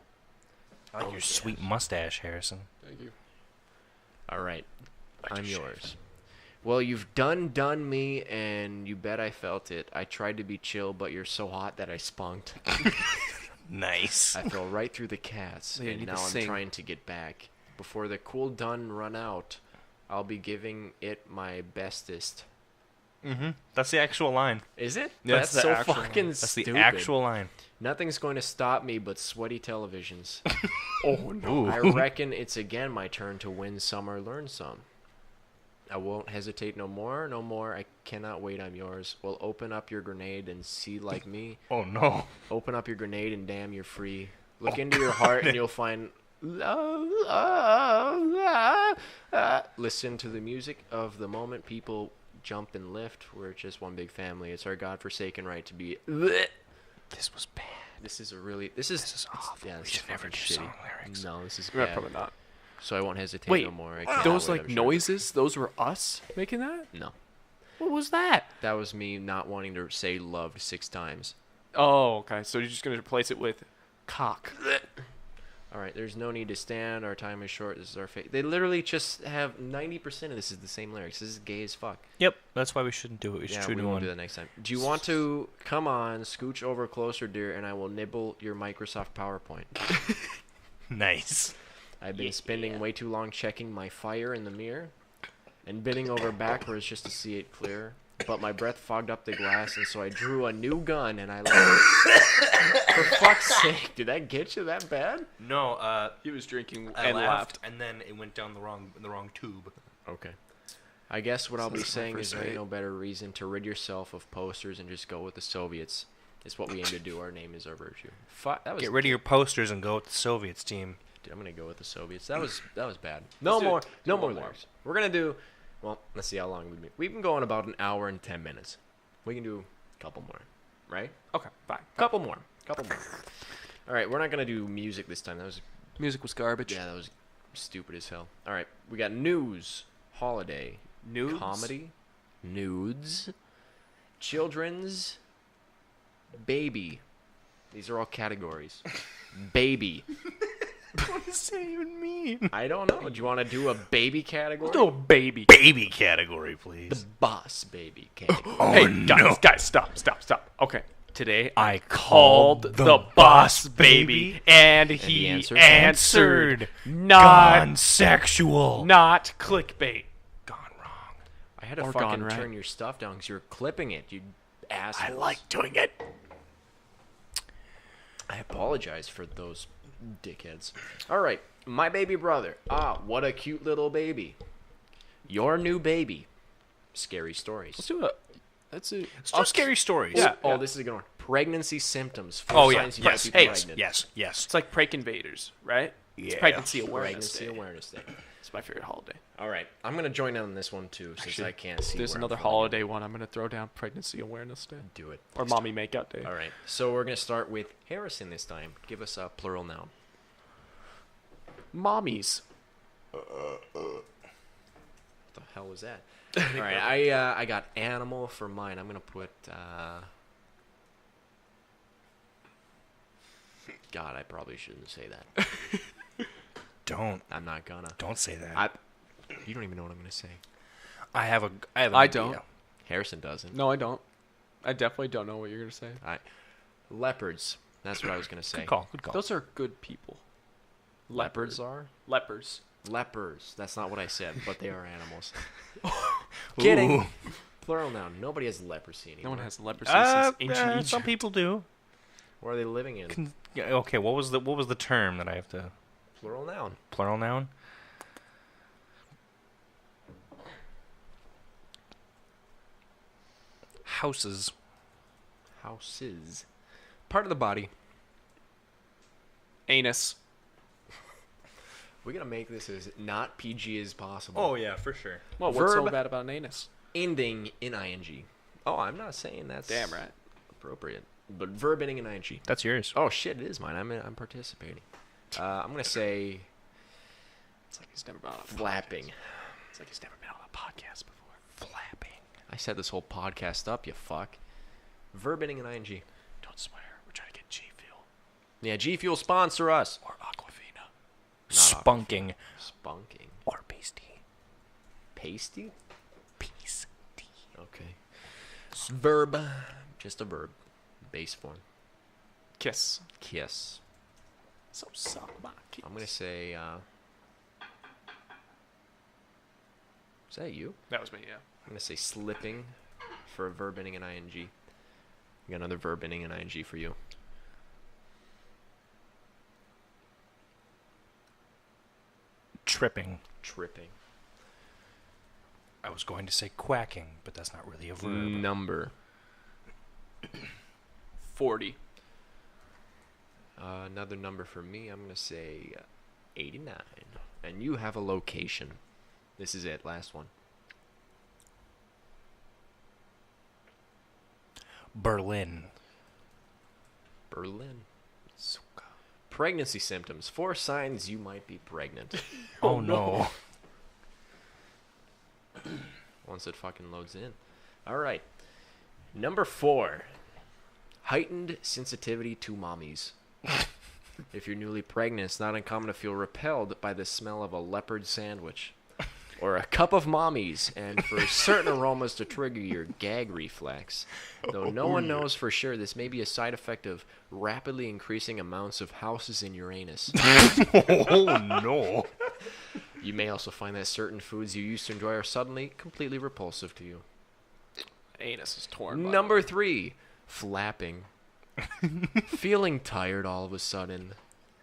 I like your sweet mustache, Harrison. Thank you. All right. Why'd I'm you Yours. shave? Well, you've done me, and you bet I felt it. I tried to be chill, but you're so hot that I spunked. Nice. I fell right through the cats, Yeah, you and need now to I'm sing. trying to get back. Before the cool done run out, I'll be giving it my bestest. Mm-hmm. That's the actual line. Is it? Yeah, That's that's the so actual fucking line. That's stupid. the actual line. Nothing's going to stop me but sweaty televisions. Oh, no. I reckon it's again my turn to win some or learn some. I won't hesitate no more, no more. I cannot wait, I'm yours. Well, open up your grenade and see like me. Oh no. Open up your grenade and damn, you're free. Look into your heart and you'll find love. Listen to the music of the moment. People jump and lift. We're just one big family. It's our godforsaken right to be This was bad. This is awful. Yeah, We this should is never fucking do shitty. song lyrics. No, this is Yeah, bad. probably not. So I won't hesitate Wait, no more. I can't Those do like whatever shit. noises, those were us making that? No, What was that? that was me not wanting to say loved 6 times. Oh, okay. So you're just going to replace it with cock. All right, there's no need to stand. Our time is short. This is our fate. They literally just have 90% of this is the same lyrics. This is gay as fuck. Yep, that's why we shouldn't do it. We should Yeah, try we to won't do that next time. Do you want to come on, scooch over closer, dear, and I will nibble your Microsoft PowerPoint? Nice. I've been spending way too long checking my fire in the mirror and bending over backwards just to see it clear. But my breath fogged up the glass, and so I drew a new gun and I let it. For fuck's sake, did that get you that bad? No, He was drinking I and laughed, and then it went down the wrong tube. Okay. I guess what I'll be That's my saying is first there ain't date. no better reason to rid yourself of posters and just go with the Soviets. It's what we aim to do. Our name is our virtue. That was Get rid of your posters and go with the Soviets team. Dude, I'm gonna go with the Soviets. That was bad. No Let's do more, it. no Do more one more. lyrics. We're gonna do. Well, let's see how long we've been going about an hour and 10 minutes. We can do a couple more, right? Okay, fine. Couple more. All right, we're not gonna do music this time. That was Music was garbage. yeah, that was stupid as hell. All right, we got news, holiday, Nudes? comedy, nudes, children's, baby. These are all categories. Baby. What does that even mean? I don't know. Do you want to do a baby category? No, baby. Baby category, please. The boss baby category. Hey, guys, stop. Okay. Today I called the boss baby, and he answered? answered. Gone Not, sexual. not clickbait. Gone wrong. I had to Or fucking gone right. turn your stuff down because you were clipping it, you asshole. I like doing it. I apologize for those dickheads. All right, my baby brother. Ah, what a cute little baby. Your new baby. Scary stories. Let's do it. Let's do. Let's do scary stories. Yeah. Oh, this is a good one. Pregnancy symptoms. Oh, yeah. Signs you might Yes. be Hey, pregnant. yes. It's like prank invaders, right? It's Yeah. pregnancy awareness Pregnancy day. awareness day. It's my favorite holiday. All right, I'm gonna join in on this one too, since I can't see. There's where I'm another filling it. holiday one. I'm gonna throw down pregnancy awareness day Do it. or mommy makeout day. All right, so we're gonna start with Harrison this time. Give us a plural noun. Mommies. What the hell was that? All right, I got animal for mine. I'm gonna put. God, I probably shouldn't say that. Don't I'm not gonna. say that. You don't even know what I'm gonna say. I have an I idea. don't. Harrison doesn't. No, I don't. I definitely don't know what you're gonna say. All right, leopards. That's what I was gonna say. Good call. Good call. Those are good people. Leopards are Lepers. lepers. That's not what I said, but they are animals. Kidding. Ooh. Plural noun. Nobody has leprosy No anymore. one has leprosy since ancient Egypt. Some people do. Where are they living in? Yeah, okay, what was the term that I have to Plural noun. plural noun? Houses. Houses. Part of the body. Anus. We're gonna make this as not PG as possible. Oh yeah, for sure. Well, what's so Verb. bad about an anus? Ending in ing. Oh, I'm not saying that's Damn right. appropriate. But verb ending in ing. That's yours. Oh shit, it is mine. I'm participating. I'm gonna say It's like he's never been on a flapping. Podcast. It's like he's never been on a podcast before. Flapping. I set this whole podcast up, you fuck. Verb ending in ing. Don't swear. We're trying to get G Fuel Yeah, G Fuel sponsor us. or Aquafina. Spunking. Spunking. Or pasty. Pasty? Pasty. Okay. Verb. Just a verb. Base form. Kiss. Kiss. So suck my kiss. I'm gonna say. Is that you? That was me. Yeah. I'm gonna say slipping for a verb ending in ing. I got another verb ending in ing for you. Tripping. Tripping. I was going to say quacking, but that's not really a verb. Number. 40. Another number for me. I'm gonna say 89. And you have a location. This is it. Last one. Berlin. Berlin. Pregnancy symptoms. 4 signs you might be pregnant. Oh no. Once it fucking loads in. All right. Number 4. Heightened sensitivity to mommies. If you're newly pregnant, it's not uncommon to feel repelled by the smell of a leopard sandwich or a cup of mommies, and for certain aromas to trigger your gag reflex. Though no one knows for sure, this may be a side effect of rapidly increasing amounts of houses in your anus. Oh no. You may also find that certain foods you used to enjoy are suddenly completely repulsive to you. Anus is torn. Number 3, flapping. Feeling tired all of a sudden.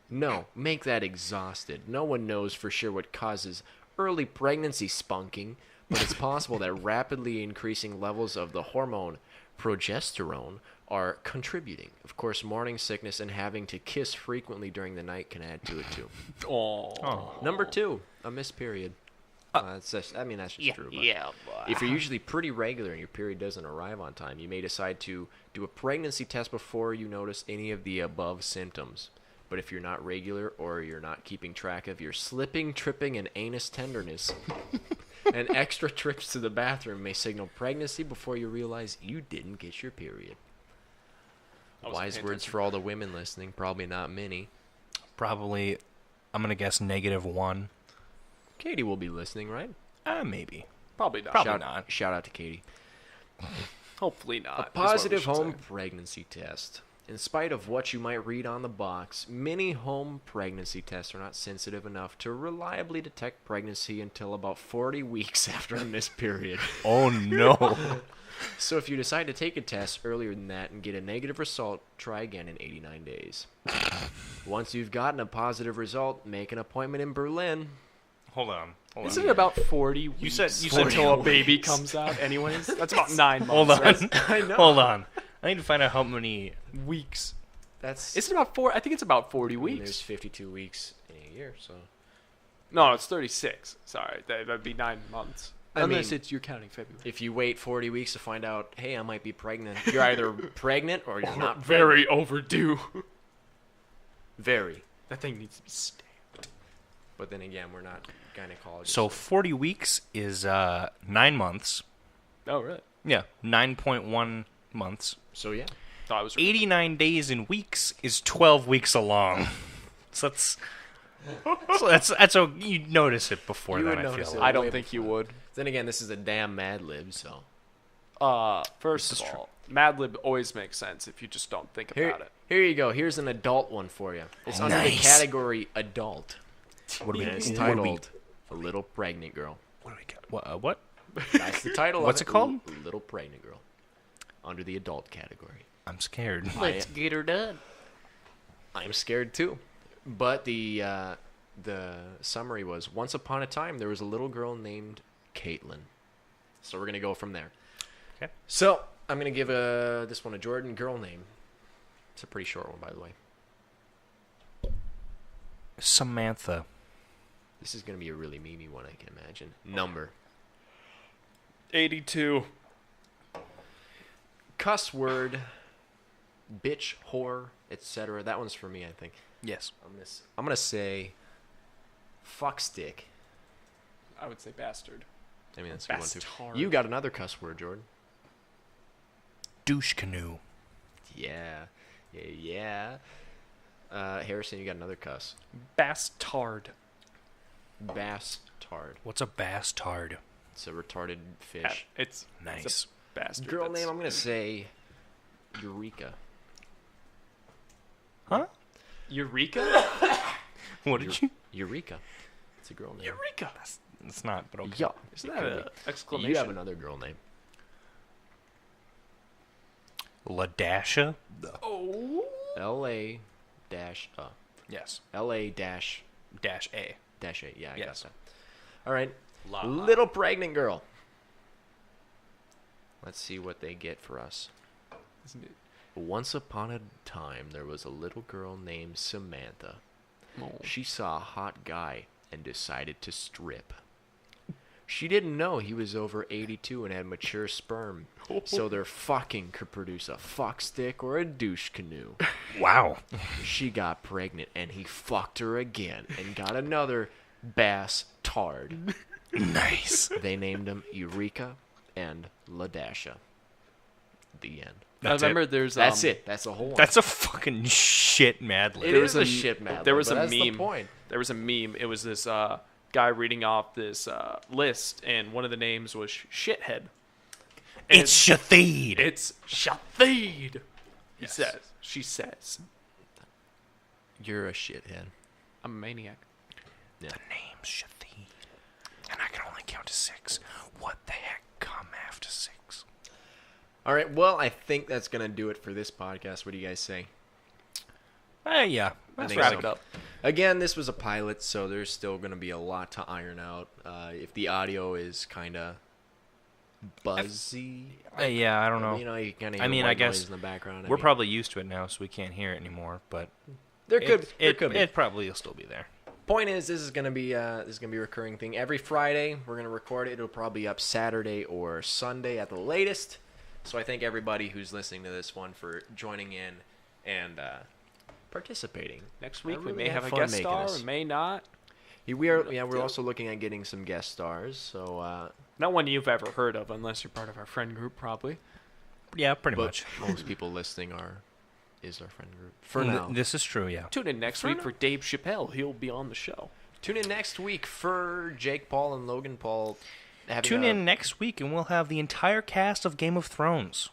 No, make that exhausted. No one knows for sure what causes early pregnancy spunking, but it's possible that rapidly increasing levels of the hormone progesterone are contributing. Of course, morning sickness and having to kiss frequently during the night can add to it too. Oh. Number 2, a missed period. That's just true. But boy. if you're usually pretty regular and your period doesn't arrive on time, you may decide to do a pregnancy test before you notice any of the above symptoms. But if you're not regular or you're not keeping track of your slipping, tripping, and anus tenderness, and extra trips to the bathroom may signal pregnancy before you realize you didn't get your period. Wise words for all the women listening, probably not many. Probably, I'm going to guess -1. Katie will be listening, right? Maybe. Probably not. Probably not. Shout out to Katie. Hopefully not. A is what we positive should home say. pregnancy test. In spite of what you might read on the box, many home pregnancy tests are not sensitive enough to reliably detect pregnancy until about 40 weeks after a missed period. Oh no. So if you decide to take a test earlier than that and get a negative result, try again in 89 days. Once you've gotten a positive result, make an appointment in Berlin. Hold on. Isn't it about 40 weeks You said 40 until a baby comes out anyways? That's about 9 months. Hold on. right? I know. Hold on. I need to find out how many. Weeks. That's Isn't it about 4? I think it's about 40 I mean, there's weeks. 52 weeks in a year, so No, it's 36. Sorry, that'd be 9 months. I Unless mean- it's you're counting February. if you wait 40 weeks to find out, hey, I might be pregnant, you're either pregnant or you're not. Very overdue. Very. That thing needs to be stamped. But then again, we're not gynecologists. So 40 weeks is 9 months. Oh, really? Yeah, 9.1 months. So yeah. Thought I was 89 days in weeks is 12 weeks along. So that's you notice it before You that. would I notice feel. it. I don't way think you before. would. Then again, this is a damn Mad Lib, so. First of all, Mad Lib always makes sense if you just don't think Here, about it. here you go. Here's an adult one for you. It's under the Nice. category adult. What do we? And it's what do titled A Little Pregnant Girl. we got? What? That's the title What's of it called? Little Pregnant Girl. Under the adult category. I'm scared. Let's get her done. I'm scared too. But the summary was, once upon a time, there was a little girl named Caitlin. So we're going to go from there. Okay. So I'm going to give this one a Jordan girl name. It's a pretty short one, by the way. Samantha. This is going to be a really memey one, I can imagine. Number. 82. Cuss word. Bitch, whore, etc. That one's for me, I think. Yes. I'm gonna say fuck stick. I would say bastard. I mean, that's a good one too. Bastard. You got another cuss word, Jordan. Douche canoe. Yeah. Harrison, you got another cuss. Bastard. Bastard. What's a bastard? It's a retarded fish. It's Nice. It's a bastard. Girl That's- name, I'm gonna say Eureka. Huh? Eureka? What did you? Eureka. It's a girl name. Eureka. It's not, but okay. Yeah. Isn't it that could an be. exclamation? You have another girl name. Ladasha. Oh. L-A dash Yes. L-A dash Dash A. dash A. Yeah, I Yes. got that. All right. La. Little pregnant girl. Let's see what they get for us. Isn't it? Once upon a time, there was a little girl named Samantha. Oh. She saw a hot guy and decided to strip. She didn't know he was over 82 and had mature sperm, so their fucking could produce a fuck stick or a douche canoe. Wow. She got pregnant, and he fucked her again and got another bass tard. Nice. They named him Eureka and Ladasha. The end. That's I remember it. there's That's it. That's the whole one. That's a fucking shit Mad Lib. It there is was a a- shit mad. there was but a that's the meme. point. There was a meme. It was this guy reading off this list, and one of the names was Shithead. And It's Shathid. it's Shathid. He Yes. says. She says. You're a shithead. I'm a maniac. The name's Shathid. And I can only count to 6. What the heck come after 6? All right. Well, I think that's gonna do it for this podcast. What do you guys say? Yeah. I Let's think wrap so. it up. Again, this was a pilot, so there's still going to be a lot to iron out. If the audio is kind of buzzy, Yeah, I don't know. you know, you kind of I mean, I guess in the background. We're probably used to it now, so we can't hear it anymore. But there could be. It probably will still be there. Point is, this is going to be a recurring thing. Every Friday, we're going to record it. It'll probably be up Saturday or Sunday at the latest. So I thank everybody who's listening to this one for joining in and participating. Next week I we really may had have a fun guest making star, this. we may not. We're also looking at getting some guest stars. So, Not one you've ever heard of, unless you're part of our friend group, probably. Yeah, pretty but much. most people listening is our friend group for now. This is true, yeah. Tune in next week for Dave Chappelle. He'll be on the show. Tune in next week for Jake Paul and Logan Paul. Tune in next week, and we'll have the entire cast of Game of Thrones.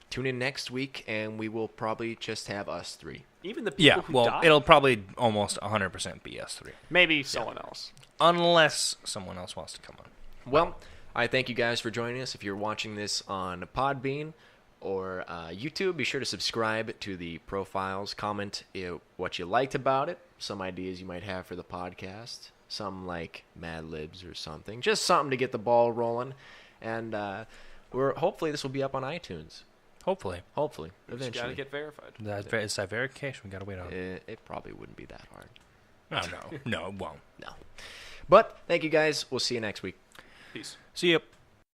Tune in next week, and we will probably just have us three. Even the people Yeah, who well, died. it'll probably almost 100% be us 3. Maybe someone else. Unless someone else wants to come on. Well, I thank you guys for joining us. If you're watching this on Podbean or YouTube, be sure to subscribe to the profiles. Comment what you liked about it, some ideas you might have for the podcast, some like Mad Libs or something. Just something to get the ball rolling. And hopefully this will be up on iTunes. Hopefully. Hopefully, We just gotta eventually. get verified. It's that verification we got to wait on. It probably wouldn't be that hard. No, it won't. No. But thank you guys. We'll see you next week. Peace. See you.